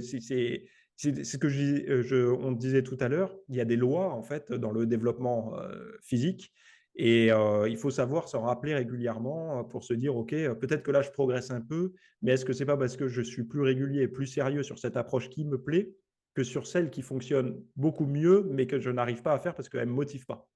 c'est ce que on disait tout à l'heure, il y a des lois en fait dans le développement physique et il faut savoir s'en rappeler régulièrement pour se dire, OK, peut-être que là, je progresse un peu, mais est-ce que c'est pas parce que je suis plus régulier et plus sérieux sur cette approche qui me plaît que sur celle qui fonctionne beaucoup mieux, mais que je n'arrive pas à faire parce qu'elle ne me motive pas?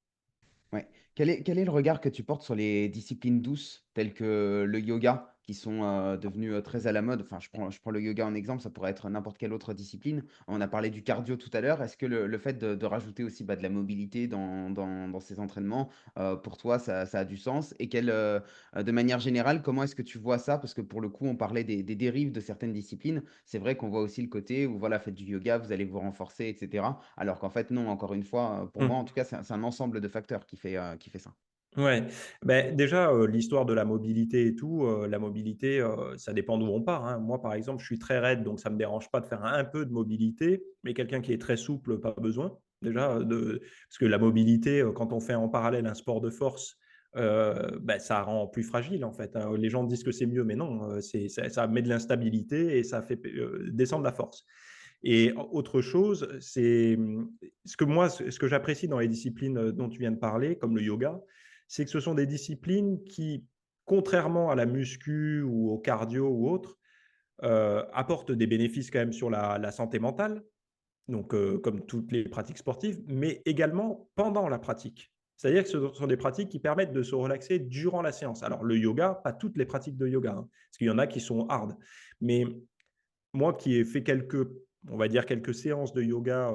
Ouais. Quel est le regard que tu portes sur les disciplines douces telles que le yoga, qui sont devenues très à la mode? Enfin, je prends le yoga en exemple, ça pourrait être n'importe quelle autre discipline. On a parlé du cardio tout à l'heure. Est-ce que le fait de rajouter aussi de la mobilité dans ces entraînements, pour toi, ça a du sens? Et de manière générale, comment est-ce que tu vois ça? Parce que pour le coup, on parlait des dérives de certaines disciplines. C'est vrai qu'on voit aussi le côté où, voilà, faites du yoga, vous allez vous renforcer, etc. Alors qu'en fait, non, encore une fois, pour moi, en tout cas, c'est un ensemble de facteurs qui fait ça.
Ouais, ben déjà, l'histoire de la mobilité et tout, la mobilité, ça dépend d'où on part, hein. Moi, par exemple, je suis très raide, donc ça me dérange pas de faire un peu de mobilité, mais quelqu'un qui est très souple, pas besoin. Déjà, parce que la mobilité, quand on fait en parallèle un sport de force, bah, ça rend plus fragile, en fait, hein. Les gens disent que c'est mieux, mais non, ça met de l'instabilité et ça fait descendre la force. Et autre chose, c'est ce que j'apprécie dans les disciplines dont tu viens de parler, comme le yoga, c'est que ce sont des disciplines qui, contrairement à la muscu ou au cardio ou autre, apportent des bénéfices quand même sur la santé mentale, donc comme toutes les pratiques sportives, mais également pendant la pratique. C'est-à-dire que ce sont des pratiques qui permettent de se relaxer durant la séance. Alors le yoga, pas toutes les pratiques de yoga, hein, parce qu'il y en a qui sont hard. Mais moi qui ai fait on va dire quelques séances de yoga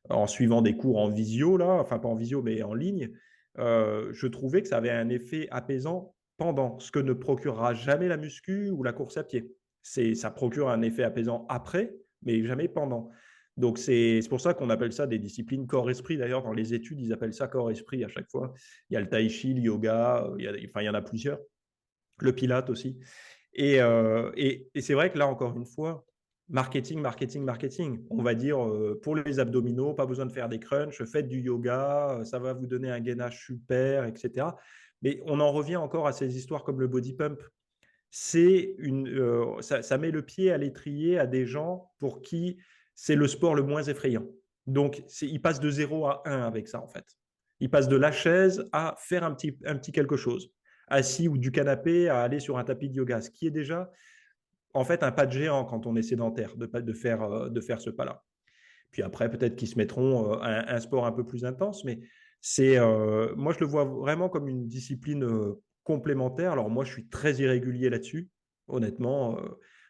en suivant des cours en visio, là, enfin pas en visio, mais en ligne, je trouvais que ça avait un effet apaisant pendant, ce que ne procurera jamais la muscu ou la course à pied. Ça procure un effet apaisant après, mais jamais pendant. Donc c'est pour ça qu'on appelle ça des disciplines corps-esprit. D'ailleurs, dans les études, ils appellent ça corps-esprit à chaque fois. Il y a le tai chi, le yoga, enfin, il y en a plusieurs. Le pilate aussi. Et c'est vrai que là, encore une fois, marketing, marketing, marketing. On va dire, pour les abdominaux, pas besoin de faire des crunchs, faites du yoga, ça va vous donner un gainage super, etc. Mais on en revient encore à ces histoires comme le body pump. Ça met le pied à l'étrier à des gens pour qui c'est le sport le moins effrayant. Donc, ils passent de 0 à 1 avec ça, en fait. Ils passent de la chaise à faire un petit quelque chose, assis ou du canapé à aller sur un tapis de yoga, ce qui est déjà en fait un pas de géant quand on est sédentaire de faire ce pas-là. Puis après, peut-être qu'ils se mettront à un sport un peu plus intense, mais moi, je le vois vraiment comme une discipline complémentaire. Alors moi, je suis très irrégulier là-dessus, honnêtement.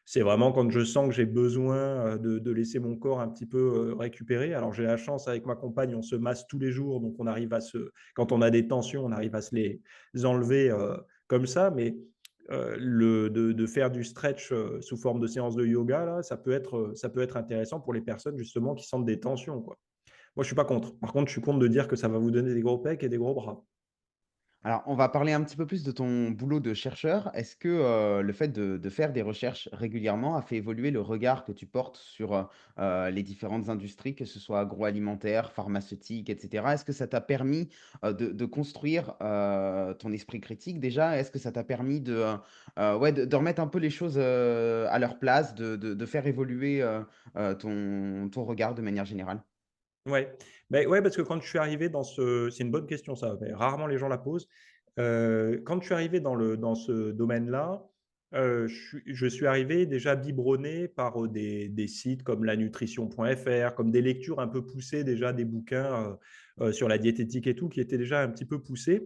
C'est vraiment quand je sens que j'ai besoin de laisser mon corps un petit peu récupérer. Alors j'ai la chance avec ma compagne, on se masse tous les jours, donc on arrive quand on a des tensions, on arrive à se les enlever comme ça. Mais de faire du stretch sous forme de séance de yoga, là, ça peut être intéressant pour les personnes justement qui sentent des tensions, quoi. Moi, je suis pas contre. Par contre, je suis contre de dire que ça va vous donner des gros pecs et des gros bras.
Alors, on va parler un petit peu plus de ton boulot de chercheur. Est-ce que le fait de faire des recherches régulièrement a fait évoluer le regard que tu portes sur les différentes industries, que ce soit agroalimentaire, pharmaceutique, etc. Est-ce que ça t'a permis de construire ton esprit critique déjà? Est-ce que ça t'a permis ouais, de remettre un peu les choses à leur place, de faire évoluer ton regard de manière générale?
Ouais. Ben ouais, parce que quand je suis arrivé c'est une bonne question ça, mais rarement les gens la posent. Quand je suis arrivé dans ce domaine-là, je suis arrivé déjà biberonné par des sites comme lanutrition.fr, comme des lectures un peu poussées déjà, des bouquins sur la diététique et tout, qui étaient déjà un petit peu poussés.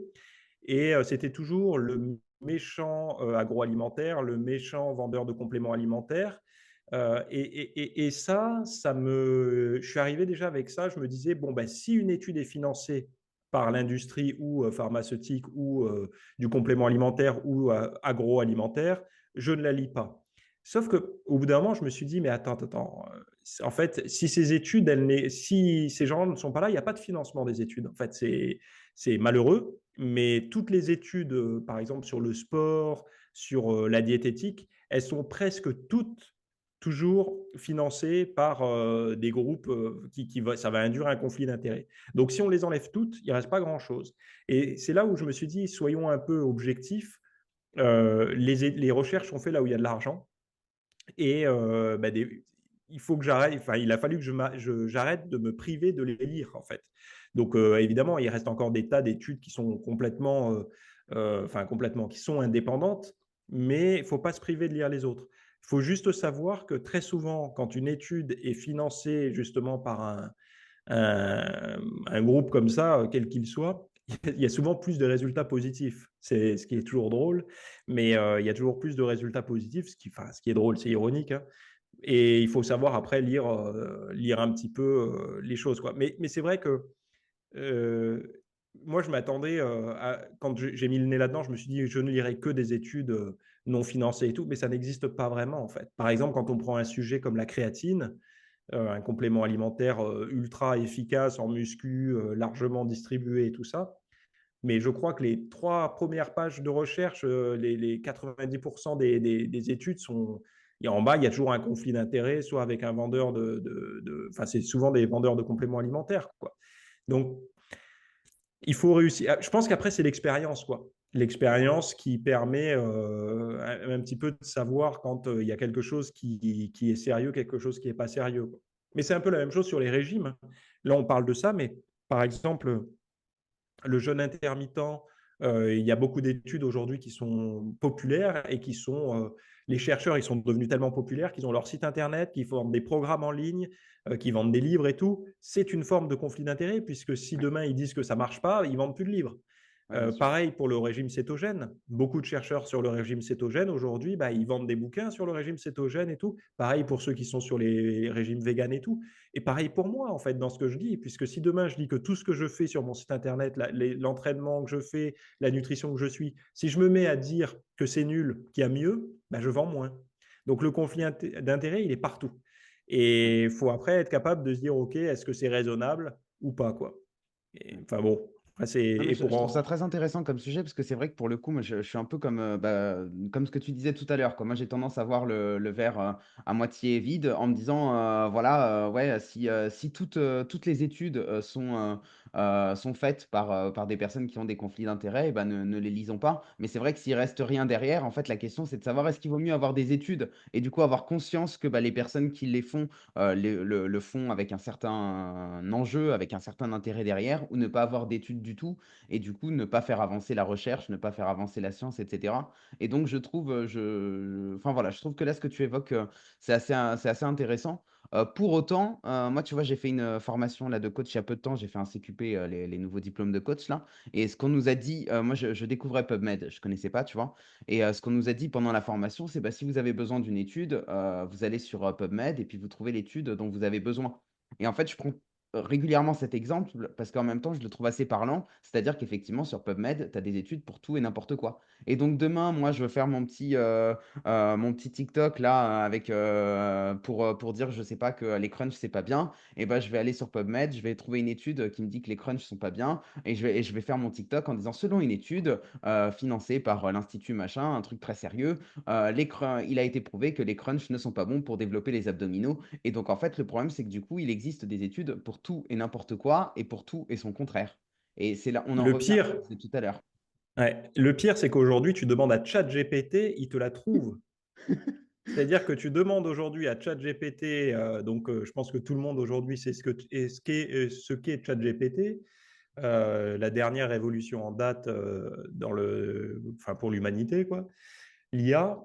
Et c'était toujours le méchant agroalimentaire, le méchant vendeur de compléments alimentaires. Je suis arrivé déjà avec ça, je me disais, bon, ben, si une étude est financée par l'industrie ou pharmaceutique ou du complément alimentaire ou agroalimentaire, je ne la lis pas. Sauf qu'au bout d'un moment, je me suis dit, mais attends, en fait, si ces gens ne sont pas là, il n'y a pas de financement des études. En fait, c'est malheureux, mais toutes les études, par exemple sur le sport, sur la diététique, elles sont presque toutes toujours financées par des groupes ça va induire un conflit d'intérêts. Donc, si on les enlève toutes, il ne reste pas grand-chose. Et c'est là où je me suis dit, soyons un peu objectifs. Les recherches sont faites là où il y a de l'argent. Et bah, il faut que j'arrête, enfin, il a fallu que j'arrête de me priver de les lire, en fait. Donc, évidemment, il reste encore des tas d'études qui sont complètement, qui sont indépendantes, mais il ne faut pas se priver de lire les autres. Il faut juste savoir que très souvent, quand une étude est financée justement par un groupe comme ça, quel qu'il soit, il y a souvent plus de résultats positifs. C'est ce qui est toujours drôle, mais il y a toujours plus de résultats positifs. Ce qui est drôle, c'est ironique, hein. Et il faut savoir après lire un petit peu les choses, quoi. Mais c'est vrai que euh, moi, je m'attendais, quand j'ai mis le nez là-dedans, je me suis dit, je ne lirai que des études non financées et tout, mais ça n'existe pas vraiment, en fait. Par exemple, quand on prend un sujet comme la créatine, un complément alimentaire ultra efficace en muscu, largement distribué et tout ça. Mais je crois que les 3 premières pages de recherche, les 90% des études sont. Et en bas, il y a toujours un conflit d'intérêts, soit avec un vendeur enfin, c'est souvent des vendeurs de compléments alimentaires, quoi. Donc, il faut réussir. Je pense qu'après, c'est l'expérience, quoi. L'expérience qui permet un petit peu de savoir quand il y a quelque chose qui est sérieux, quelque chose qui n'est pas sérieux, quoi. Mais c'est un peu la même chose sur les régimes, hein. Là, on parle de ça, mais par exemple, le jeûne intermittent, il y a beaucoup d'études aujourd'hui qui sont populaires et qui sont. Les chercheurs, ils sont devenus tellement populaires qu'ils ont leur site internet, qu'ils font des programmes en ligne, qui vendent des livres et tout. C'est une forme de conflit d'intérêt, puisque si
Ouais,
demain ils disent que ça ne marche pas, ils ne vendent plus de livres.
ouais, bien sûr.
Pareil pour le régime cétogène. Beaucoup de chercheurs sur le régime cétogène aujourd'hui, bah, ils vendent des bouquins sur le régime cétogène et tout. Pareil pour ceux qui sont sur les régimes véganes et tout. Et pareil pour moi, en fait, dans ce que je dis, puisque si demain je dis que tout ce que je fais sur mon site internet, l'entraînement que je fais, la nutrition que je suis, si je me mets à dire que c'est nul, qu'il y a mieux, bah, je vends moins. Donc le conflit d'intérêt, il est partout. Et il faut après être capable de se dire, OK, est-ce que c'est raisonnable ou pas, quoi. Et,
Ouais.
enfin bon, après c'est
Non, mais
et
je trouve ça
pour
très intéressant comme sujet parce que c'est vrai que pour le coup, moi, je suis un peu comme, comme ce que tu disais tout à l'heure, quoi. Moi, j'ai tendance à voir le verre à moitié vide en me disant, voilà, ouais, si toutes les études sont faites par des personnes qui ont des conflits d'intérêts, eh ben, ne les lisons pas. Mais c'est vrai que s'il reste rien derrière, en fait, la question, c'est de savoir est-ce qu'il vaut mieux avoir des études et du coup avoir conscience que bah, les personnes qui les font le font avec un certain enjeu, avec un certain intérêt derrière, ou ne pas avoir d'études du tout et du coup ne pas faire avancer la recherche, ne pas faire avancer la science, etc. Et donc je trouve, enfin voilà, je trouve que là ce que tu évoques, c'est assez intéressant. Pour autant, moi tu vois, j'ai fait une formation là de coach il y a peu de temps, j'ai fait un CQP, les nouveaux diplômes de coach là, et ce qu'on nous a dit, moi je découvrais PubMed, je connaissais pas, tu vois, et ce qu'on nous a dit pendant la formation, c'est bah, si vous avez besoin d'une étude, vous allez sur PubMed et puis vous trouvez l'étude dont vous avez besoin. Et en fait, je prends régulièrement cet exemple parce qu'en même temps, je le trouve assez parlant. C'est-à-dire qu'effectivement, sur PubMed, tu as des études pour tout et n'importe quoi. Et donc, demain, moi, je veux faire mon petit TikTok là pour dire, je sais pas, que les crunchs, c'est pas bien. Et ben, je vais aller sur PubMed, je vais trouver une étude qui me dit que les crunchs sont pas bien. Et je vais faire mon TikTok en disant, selon une étude financée par l'Institut machin, un truc très sérieux, il a été prouvé que les crunchs ne sont pas bons pour développer les abdominaux. Et donc, en fait, le problème, c'est que du coup, il existe des études pour tout et n'importe quoi et pour tout et son contraire. Et c'est là, on en
le
revient à ce
pire,
qu'on disait tout à l'heure.
ouais, le pire, c'est qu'aujourd'hui, tu demandes à ChatGPT, il te la trouve. C'est-à-dire que tu demandes aujourd'hui à ChatGPT, je pense que tout le monde aujourd'hui sait ce qu'est ChatGPT, la dernière révolution en date enfin pour l'humanité, quoi. L'IA,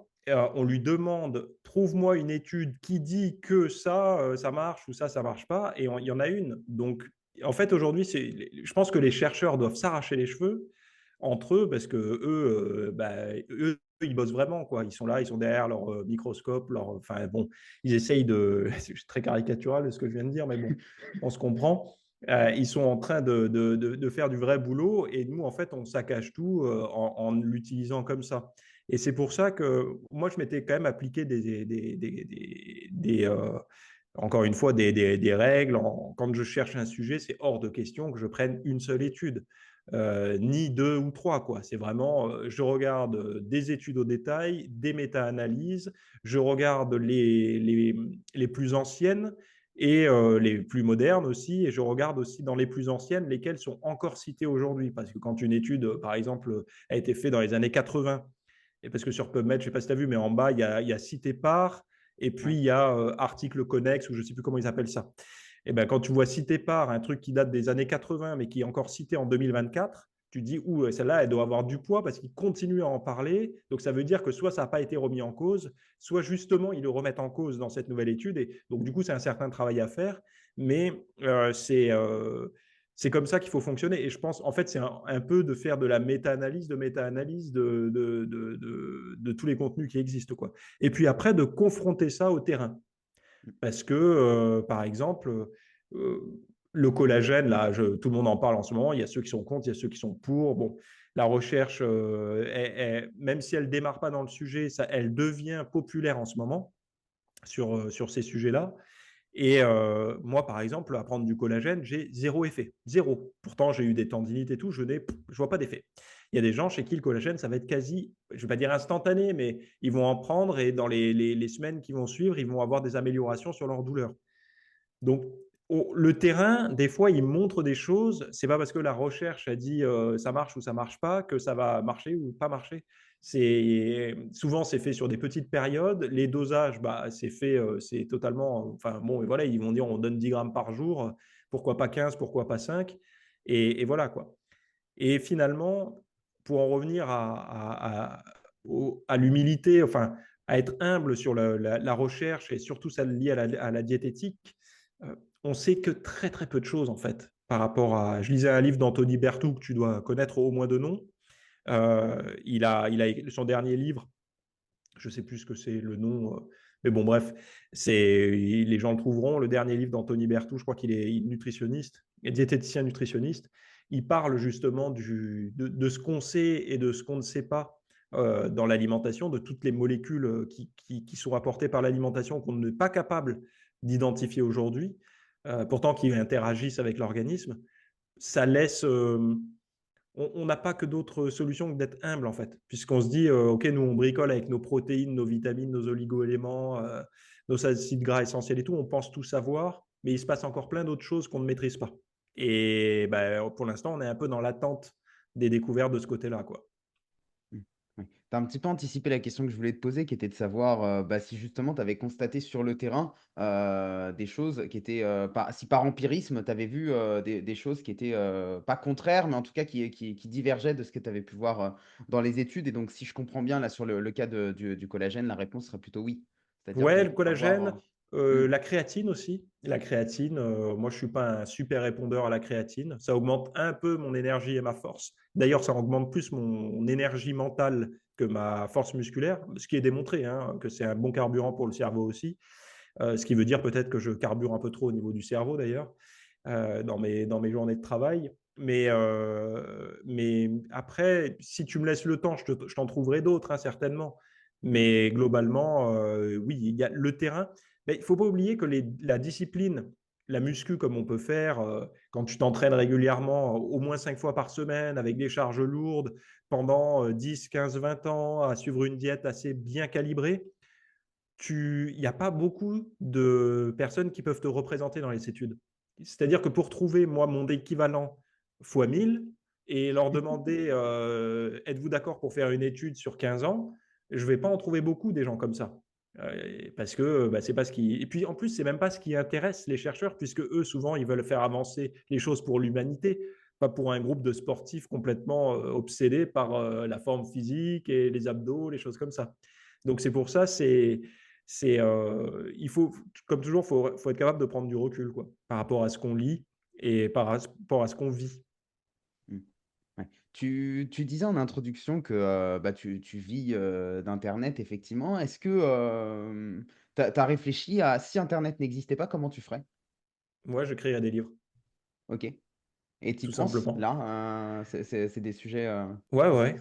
on lui demande, trouve-moi une étude qui dit que ça marche ou ça marche pas, et il y en a une. Donc, en fait, aujourd'hui, je pense que les chercheurs doivent s'arracher les cheveux entre eux parce que eux, ils bossent vraiment, quoi. Ils sont là, ils sont derrière leur microscope, enfin bon, ils essayent de, c'est très caricatural ce que je viens de dire, mais bon, on se comprend. Ils sont en train de faire du vrai boulot et nous, en fait, on saccage tout en l'utilisant comme ça. Et c'est pour ça que moi, je m'étais quand même appliqué encore une fois, des règles. Quand je cherche un sujet, c'est hors de question que je prenne une seule étude, ni deux ou trois, quoi. C'est vraiment, je regarde des études au détail, des méta-analyses, je regarde les plus anciennes et les plus modernes aussi, et je regarde aussi dans les plus anciennes lesquelles sont encore citées aujourd'hui. Parce que quand une étude, par exemple, a été faite dans les années 80, et parce que sur PubMed, je ne sais pas si tu as vu, mais en bas, il y a cité par Et puis,
Ouais.
il y a article connexe, ou je ne sais plus comment ils appellent ça. Et ben, quand tu vois cité par un truc qui date des années 80, mais qui est encore cité en 2024, tu te dis, ouh, celle-là, elle doit avoir du poids parce qu'ils continuent à en parler. Donc, ça veut dire que soit ça n'a pas été remis en cause, soit justement, ils le remettent en cause dans cette nouvelle étude. Et donc, du coup, c'est un certain travail à faire. Mais c'est comme ça qu'il faut fonctionner. Et je pense, en fait, c'est un peu de faire de la méta-analyse, de tous les contenus qui existent, quoi. Et puis après, de confronter ça au terrain. Parce que, par exemple, euh, le collagène, là, tout le monde en parle en ce moment. Il y a ceux qui sont contre, il y a ceux qui sont pour. Bon, la recherche, même si elle ne démarre pas dans le sujet, elle devient populaire en ce moment sur ces sujets-là. Et moi, par exemple, à prendre du collagène, j'ai zéro effet. Zéro. Pourtant, j'ai eu des tendinites et tout, je vois pas d'effet. Il y a des gens chez qui le collagène, ça va être quasi, je ne vais pas dire instantané, mais ils vont en prendre et dans les semaines qui vont suivre, ils vont avoir des améliorations sur leur douleur. Donc, le terrain, des fois, il montre des choses. C'est pas parce que la recherche a dit ça marche ou ça marche pas que ça va marcher ou pas marcher. Souvent c'est fait sur des petites périodes. Les dosages, bah, c'est fait, c'est totalement. Enfin bon, et voilà, ils vont dire on donne 10 grammes par jour. Pourquoi pas 15, pourquoi pas 5 et voilà quoi. Et finalement, pour en revenir à l'humilité, enfin à être humble sur la recherche et surtout celle liée à la diététique, on sait que très très peu de choses en fait par rapport à. Je lisais un livre d'Anthony Berthoud que tu dois connaître au moins de nom. Il a écrit son dernier livre, je ne sais plus ce que c'est le nom, mais bon bref, les gens le trouveront. Le dernier livre d'Anthony Berthoud, je crois qu'il est nutritionniste, diététicien nutritionniste. Il parle justement de ce qu'on sait et de ce qu'on ne sait pas dans l'alimentation, de toutes les molécules qui sont apportées par l'alimentation qu'on n'est pas capable d'identifier aujourd'hui, pourtant qui interagissent avec l'organisme. Ça laisse on n'a pas que d'autres solutions que d'être humble, en fait, puisqu'on se dit, OK, nous, on bricole avec nos protéines, nos vitamines, nos oligo-éléments, nos acides gras essentiels et tout, on pense tout savoir, mais il se passe encore plein d'autres choses qu'on ne maîtrise pas. Et bah, pour l'instant, on est un peu dans l'attente des découvertes de ce côté-là, quoi.
Mm. Ouais. Tu as un petit peu anticipé la question que je voulais te poser, qui était de savoir bah, si justement tu avais constaté sur le terrain des choses qui étaient, si par empirisme, tu avais vu des choses qui étaient pas contraires, mais en tout cas qui divergeaient de ce que tu avais pu voir dans les études. Et donc, si je comprends bien, là, sur le cas du collagène, la réponse serait plutôt oui. C'est-à-dire
Ouais,
qu'il
le
faut avoir.
collagène,
Hmm.
la créatine aussi. La créatine, moi je suis pas un super répondeur à la créatine. Ça augmente un peu mon énergie et ma force. D'ailleurs, ça augmente plus mon énergie mentale que ma force musculaire, ce qui est démontré, hein, que c'est un bon carburant pour le cerveau aussi. Ce qui veut dire peut-être que je carbure un peu trop au niveau du cerveau d'ailleurs, dans mes journées de travail. Mais après, si tu me laisses le temps, je t'en trouverai d'autres, hein, certainement. Mais globalement, oui, il y a le terrain. Mais il ne faut pas oublier que la discipline, la muscu, comme on peut faire, quand tu t'entraînes régulièrement, au moins 5 fois par semaine, avec des charges lourdes, pendant 10, 15, 20 ans, à suivre une diète assez bien calibrée, il n'y a pas beaucoup de personnes qui peuvent te représenter dans les études. C'est-à-dire que pour trouver, moi, mon équivalent fois 1000 et leur demander êtes-vous d'accord pour faire une étude sur 15 ans, je ne vais pas en trouver beaucoup des gens comme ça. Parce que bah, c'est pas ce qui. Et puis en plus, c'est même pas ce qui intéresse les chercheurs, puisque eux, souvent, ils veulent faire avancer les choses pour l'humanité, pas pour un groupe de sportifs complètement obsédés par la forme physique et les abdos, les choses comme ça. Donc c'est pour ça, il faut, comme toujours, faut être capable de prendre du recul, quoi, par rapport à ce qu'on lit et par rapport à ce qu'on vit.
Hmm. Ouais. Tu disais en introduction que bah, tu vis d'Internet, effectivement. Est-ce que tu as réfléchi à si Internet n'existait pas, comment tu ferais?
Moi, j'écrirai des livres,
Ok. Et tu y
tout
penses,
simplement.
là? C'est des sujets
Ouais, ouais.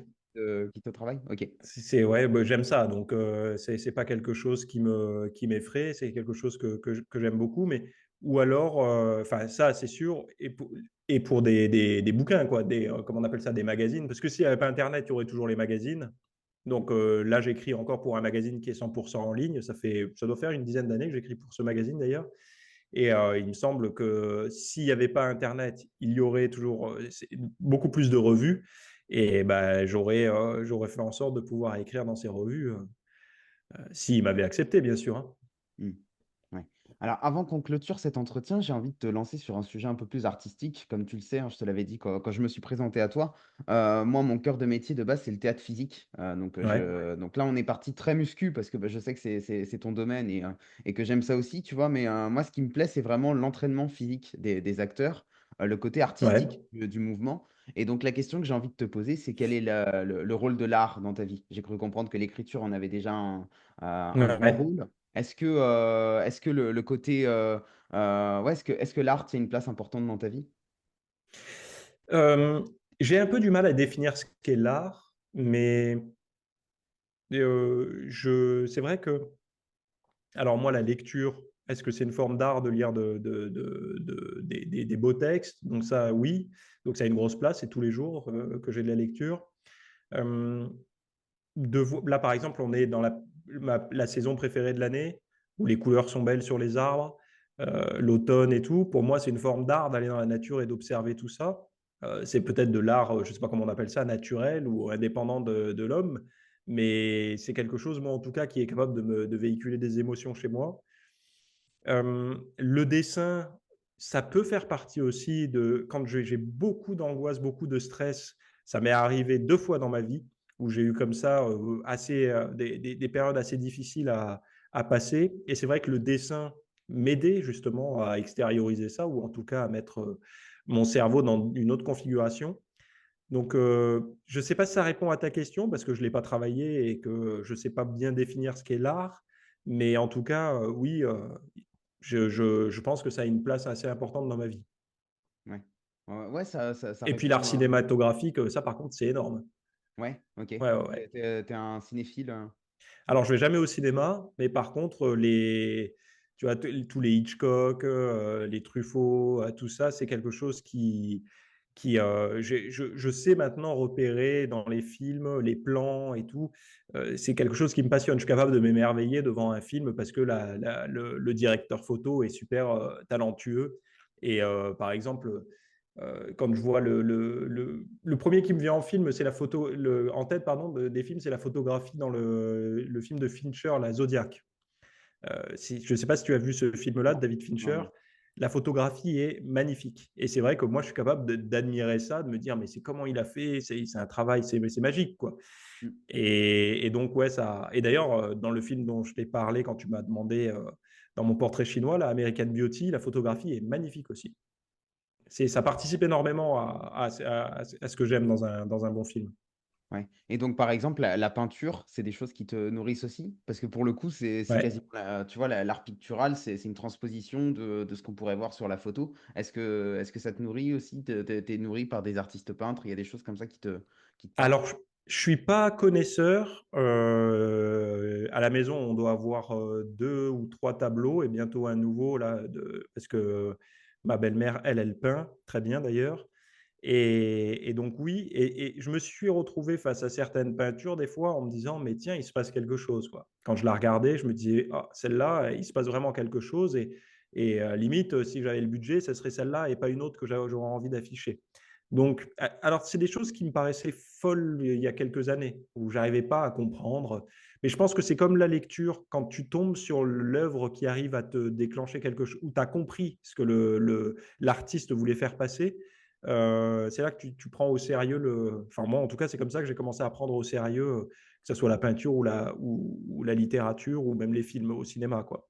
qui te travaillent? Ok.
Ouais, bah, j'aime ça. Donc, c'est pas quelque chose qui m'effraie. C'est quelque chose que j'aime beaucoup. Mais ou alors, enfin, ça, c'est sûr. Et pour des bouquins, quoi. Comment on appelle ça, des magazines. Parce que s'il n'y avait pas Internet, il y aurait toujours les magazines. Donc là, j'écris encore pour un magazine qui est 100% en ligne. Ça doit faire une dizaine d'années que j'écris pour ce magazine d'ailleurs. Et il me semble que s'il n'y avait pas Internet, il y aurait toujours beaucoup plus de revues. Et ben, j'aurais fait en sorte de pouvoir écrire dans ces revues, s'ils m'avaient accepté, bien sûr, hein.
Mmh. Ouais. Alors, avant qu'on clôture cet entretien, j'ai envie de te lancer sur un sujet un peu plus artistique. Comme tu le sais, hein, je te l'avais dit quand je me suis présenté à toi. Moi, mon cœur de métier de base, c'est le théâtre physique.
Ouais,
Donc là, on est parti très muscu parce que bah, je sais que c'est ton domaine et que j'aime ça aussi, tu vois. Mais moi, ce qui me plaît, c'est vraiment l'entraînement physique des acteurs, le côté
ouais,
artistique du mouvement. Et donc, la question que j'ai envie de te poser, c'est quel est le rôle de l'art dans ta vie? J'ai cru comprendre que l'écriture en avait déjà un grand
ouais.
rôle. Est-ce que le côté, ouais, est-ce que l'art, c'est une place importante dans ta vie?
Euh, j'ai un peu du mal à définir ce qu'est l'art, mais c'est vrai que, alors moi, la lecture, est-ce que c'est une forme d'art de lire des beaux textes? Donc ça, oui. Donc ça a une grosse place, et tous les jours que j'ai de la lecture. Euh, Là, par exemple, on est dans la saison préférée de l'année, où les couleurs sont belles sur les arbres, l'automne et tout. Pour moi, c'est une forme d'art d'aller dans la nature et d'observer tout ça. C'est peut-être de l'art, je ne sais pas comment on appelle ça, naturel ou indépendant de l'homme, mais c'est quelque chose, moi en tout cas, qui est capable de véhiculer des émotions chez moi. Le dessin, ça peut faire partie aussi de quand j'ai beaucoup d'angoisse, beaucoup de stress. Ça m'est arrivé 2 fois dans ma vie où j'ai eu comme ça des périodes assez difficiles à passer. Et c'est vrai que le dessin m'aidait justement à extérioriser ça, ou en tout cas à mettre mon cerveau dans une autre configuration. Donc, je ne sais pas si ça répond à ta question parce que je ne l'ai pas travaillé et que je ne sais pas bien définir ce qu'est l'art. Mais en tout cas, oui, je pense que ça a une place assez importante dans ma vie.
Ouais. Ouais, ouais, ça
Et puis l'art
répond,
cinématographique, ça par contre, c'est énorme.
ouais, OK.
Ouais, ouais,
Tu
ouais.
es un cinéphile,
Alors, je vais jamais au cinéma, mais par contre, tu vois, tous les Hitchcock, les Truffaut, tout ça, c'est quelque chose je sais maintenant repérer dans les films, les plans et tout. C'est quelque chose qui me passionne. Je suis capable de m'émerveiller devant un film parce que le directeur photo est super talentueux. Et par exemple, quand je vois le premier qui me vient en film, c'est la photo, en tête, pardon, des films, c'est la photographie dans le film de Fincher, la Zodiac. Je ne sais pas si tu as vu ce film-là de
non,
David
non,
Fincher.
non.
La photographie est magnifique. Et c'est vrai que moi, je suis capable d'admirer ça, de me dire, mais c'est comment il a fait, c'est un travail, c'est magique, quoi.
Mmh.
Et donc, ouais, ça. Et d'ailleurs, dans le film dont je t'ai parlé quand tu m'as demandé, dans mon portrait chinois, la American Beauty, la photographie est magnifique aussi. Ça participe énormément à ce que j'aime dans un bon film.
Ouais et donc par exemple, la peinture, c'est des choses qui te nourrissent aussi? Parce que pour le coup, c'est
Ouais.
quasiment la tu vois, l'art pictural, c'est une transposition de ce qu'on pourrait voir sur la photo. Est-ce que ça te nourrit aussi? Tu es nourri par des artistes peintres? Il y a des choses comme ça qui te parlent?
Alors, je suis pas connaisseur. À la maison, on doit avoir 2 ou 3 tableaux et bientôt un nouveau là, parce que ma belle-mère, elle peint très bien d'ailleurs. Et donc oui, et je me suis retrouvé face à certaines peintures des fois en me disant, mais tiens, il se passe quelque chose, quoi. Quand je la regardais, je me disais, ah, celle-là, il se passe vraiment quelque chose. Et limite, si j'avais le budget, ce serait celle-là et pas une autre que j'aurais envie d'afficher. Donc, alors, c'est des choses qui me paraissaient folles il y a quelques années, où j'arrivais pas à comprendre. Mais je pense que c'est comme la lecture, quand tu tombes sur l'œuvre qui arrive à te déclencher quelque chose, où tu as compris ce que l'artiste voulait faire passer, c'est là que tu prends au sérieux Enfin, moi, en tout cas, c'est comme ça que j'ai commencé à prendre au sérieux, que ce soit la peinture ou la littérature, ou même les films au cinéma, quoi.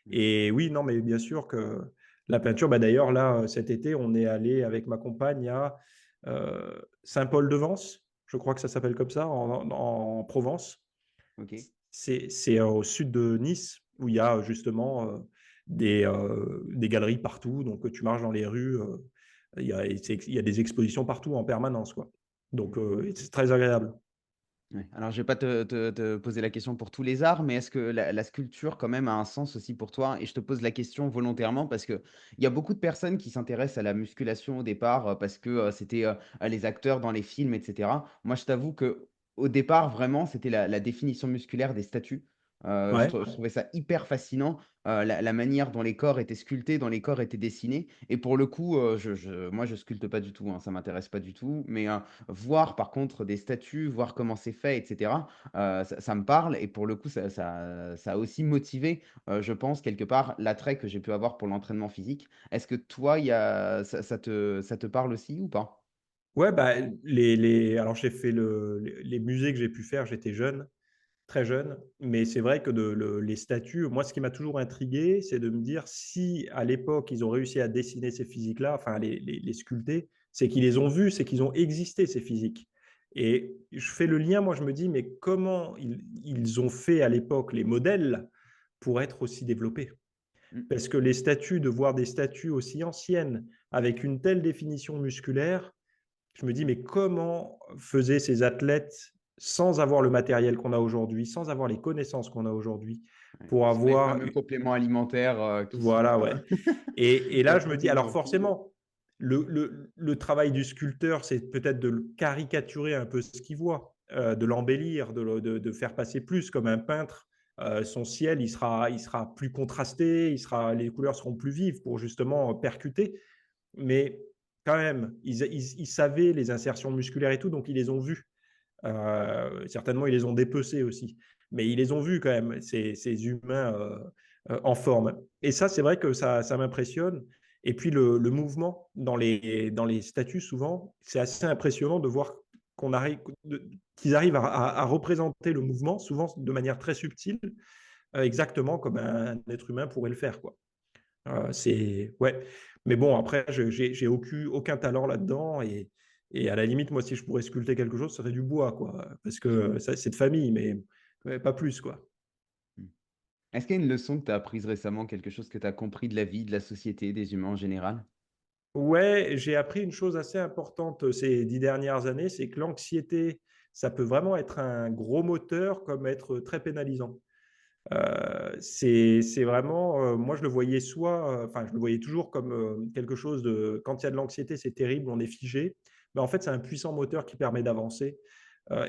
Mmh.
Et oui, non, mais bien sûr que la peinture, bah d'ailleurs, là, cet été, on est allé avec ma compagne à Saint-Paul-de-Vence, je crois que ça s'appelle comme ça, en Provence.
OK.
C'est au sud de Nice, où il y a justement des galeries partout. Donc, tu marches dans les rues, il y a des expositions partout en permanence, quoi. Donc, c'est très agréable.
Ouais. Alors, je vais pas te poser la question pour tous les arts, mais est-ce que la sculpture, quand même, a un sens aussi pour toi? Et je te pose la question volontairement parce qu'il y a beaucoup de personnes qui s'intéressent à la musculation au départ, parce que, c'était, les acteurs dans les films et cetera. Moi, je t'avoue que au départ, vraiment, c'était la définition musculaire des statues.
Ouais.
Je trouvais ça hyper fascinant, la manière dont les corps étaient sculptés, dont les corps étaient dessinés et pour le coup, moi je sculpte pas du tout, hein, ça m'intéresse pas du tout, mais voir par contre des statues, voir comment c'est fait et cetera, ça me parle et pour le coup ça a aussi motivé, je pense quelque part l'attrait que j'ai pu avoir pour l'entraînement physique. Est-ce que toi, il y a ça te parle aussi ou pas?
Ouais, bah, alors j'ai fait les musées que j'ai pu faire, j'étais jeune, très jeune, mais c'est vrai que les statues, moi, ce qui m'a toujours intrigué, c'est de me dire si à l'époque ils ont réussi à dessiner ces physiques-là, enfin les sculpter, c'est qu'ils les ont vus, c'est qu'ils ont existé ces physiques. Et je fais le lien, moi, je me dis, mais comment ils ont fait à l'époque les modèles pour être aussi développés?
Mmh.
Parce que les statues, de voir des statues aussi anciennes avec une telle définition musculaire, je me dis, mais comment faisaient ces athlètes sans avoir le matériel qu'on a aujourd'hui, sans avoir les connaissances qu'on a aujourd'hui,
Ouais,
pour
sans les
avoir
fameux compléments alimentaires, qui
voilà,
sont,
ouais. Et là, je me dis,
proposés
alors
en pub.
forcément, le travail du sculpteur, c'est peut-être de le caricaturer un peu ce qu'il voit, de l'embellir, de faire passer plus comme un peintre. Son ciel, il sera plus contrasté, les couleurs seront plus vives pour justement percuter. Mais quand même, ils savaient les insertions musculaires et tout, donc ils les ont vues. Certainement, ils les ont dépecés aussi. Mais ils les ont vus quand même, ces humains en forme. Et ça, c'est vrai que ça m'impressionne. Et puis le mouvement dans les statues, souvent, c'est assez impressionnant de voir qu'on arrive, qu'ils arrivent à représenter le mouvement, souvent de manière très subtile, exactement comme un être humain pourrait le faire, quoi. C'est ouais, mais bon après j'ai aucun talent là-dedans et à la limite, moi, si je pourrais sculpter quelque chose, ce serait du bois, quoi, parce que ça, c'est de famille, mais ouais, pas plus, quoi.
Mmh. Est-ce qu'il y a une leçon que tu as apprise récemment, quelque chose que tu as compris de la vie, de la société, des humains en général?
Ouais, j'ai appris une chose assez importante, ces 10 dernières années, c'est que l'anxiété, ça peut vraiment être un gros moteur comme être très pénalisant. C'est vraiment, moi je le voyais enfin je le voyais toujours comme, quelque chose de quand il y a de l'anxiété, c'est terrible, on est figé. Mais en fait, c'est un puissant moteur qui permet d'avancer,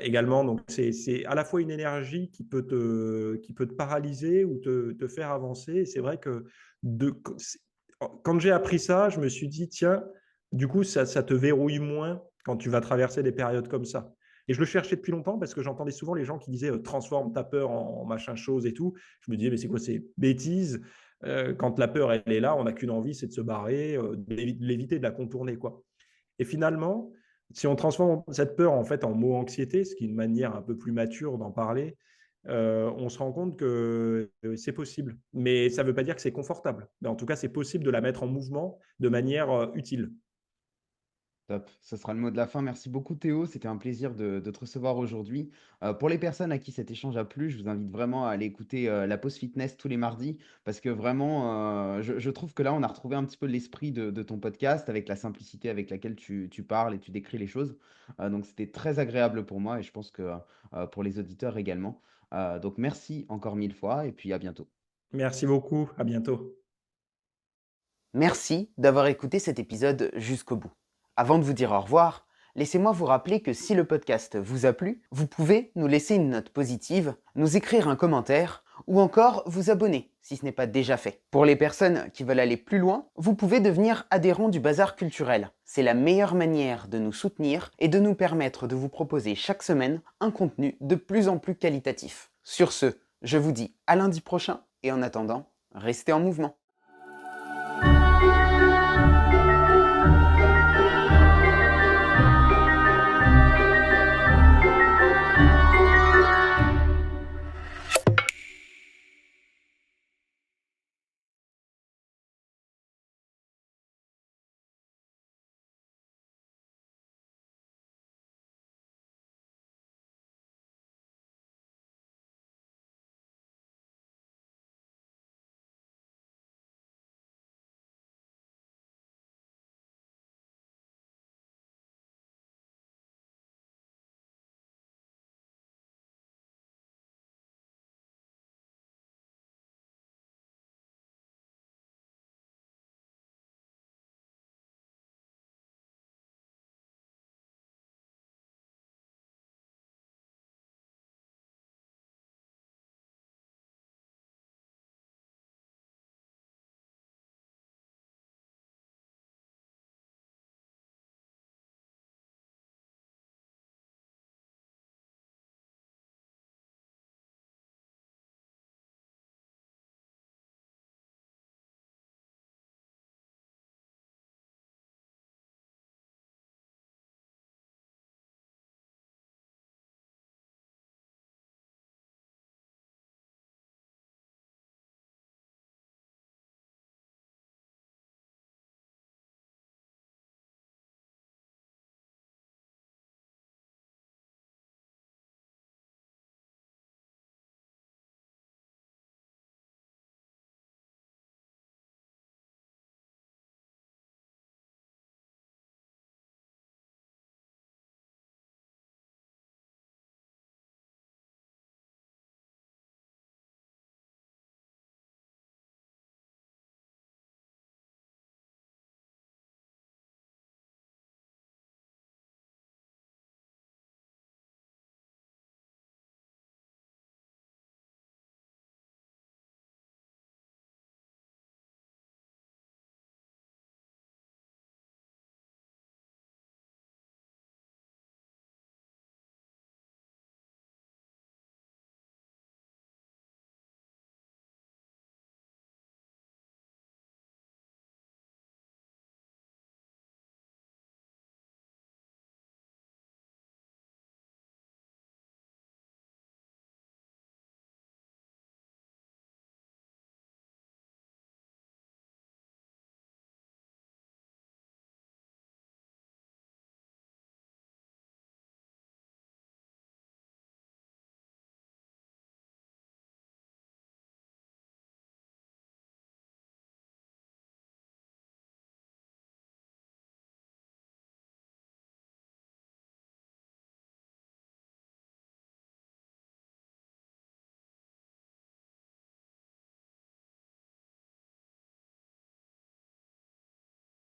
également. Donc c'est à la fois une énergie qui peut te paralyser ou te faire avancer et c'est vrai que de quand j'ai appris ça, je me suis dit: «Tiens, du coup ça te verrouille moins quand tu vas traverser des périodes comme ça». Et je le cherchais depuis longtemps parce que j'entendais souvent les gens qui disaient, «Transforme ta peur en machin chose et tout». Je me disais: «Mais c'est quoi ces bêtises?» Quand la peur, elle est là, on n'a qu'une envie, c'est de se barrer, de l'éviter, de la contourner, quoi. Et finalement, si on transforme cette peur, en fait, en mot anxiété, ce qui est une manière un peu plus mature d'en parler, on se rend compte que, c'est possible. Mais ça ne veut pas dire que c'est confortable. Mais en tout cas, c'est possible de la mettre en mouvement de manière, utile.
Top, ce sera le mot de la fin. Merci beaucoup Théo, c'était un plaisir de te recevoir aujourd'hui. Pour les personnes à qui cet échange a plu, je vous invite vraiment à aller écouter, la pause fitness tous les mardis parce que vraiment, je trouve que là, on a retrouvé un petit peu l'esprit de ton podcast avec la simplicité avec laquelle tu parles et tu décris les choses. Donc c'était très agréable pour moi et je pense que, pour les auditeurs également. Donc merci encore 1000 fois et puis à bientôt.
Merci beaucoup, à bientôt.
Merci d'avoir écouté cet épisode jusqu'au bout. Avant de vous dire au revoir, laissez-moi vous rappeler que si le podcast vous a plu, vous pouvez nous laisser une note positive, nous écrire un commentaire ou encore vous abonner si ce n'est pas déjà fait. Pour les personnes qui veulent aller plus loin, vous pouvez devenir adhérent du Bazar culturel. C'est la meilleure manière de nous soutenir et de nous permettre de vous proposer chaque semaine un contenu de plus en plus qualitatif. Sur ce, je vous dis à lundi prochain et en attendant, restez en mouvement.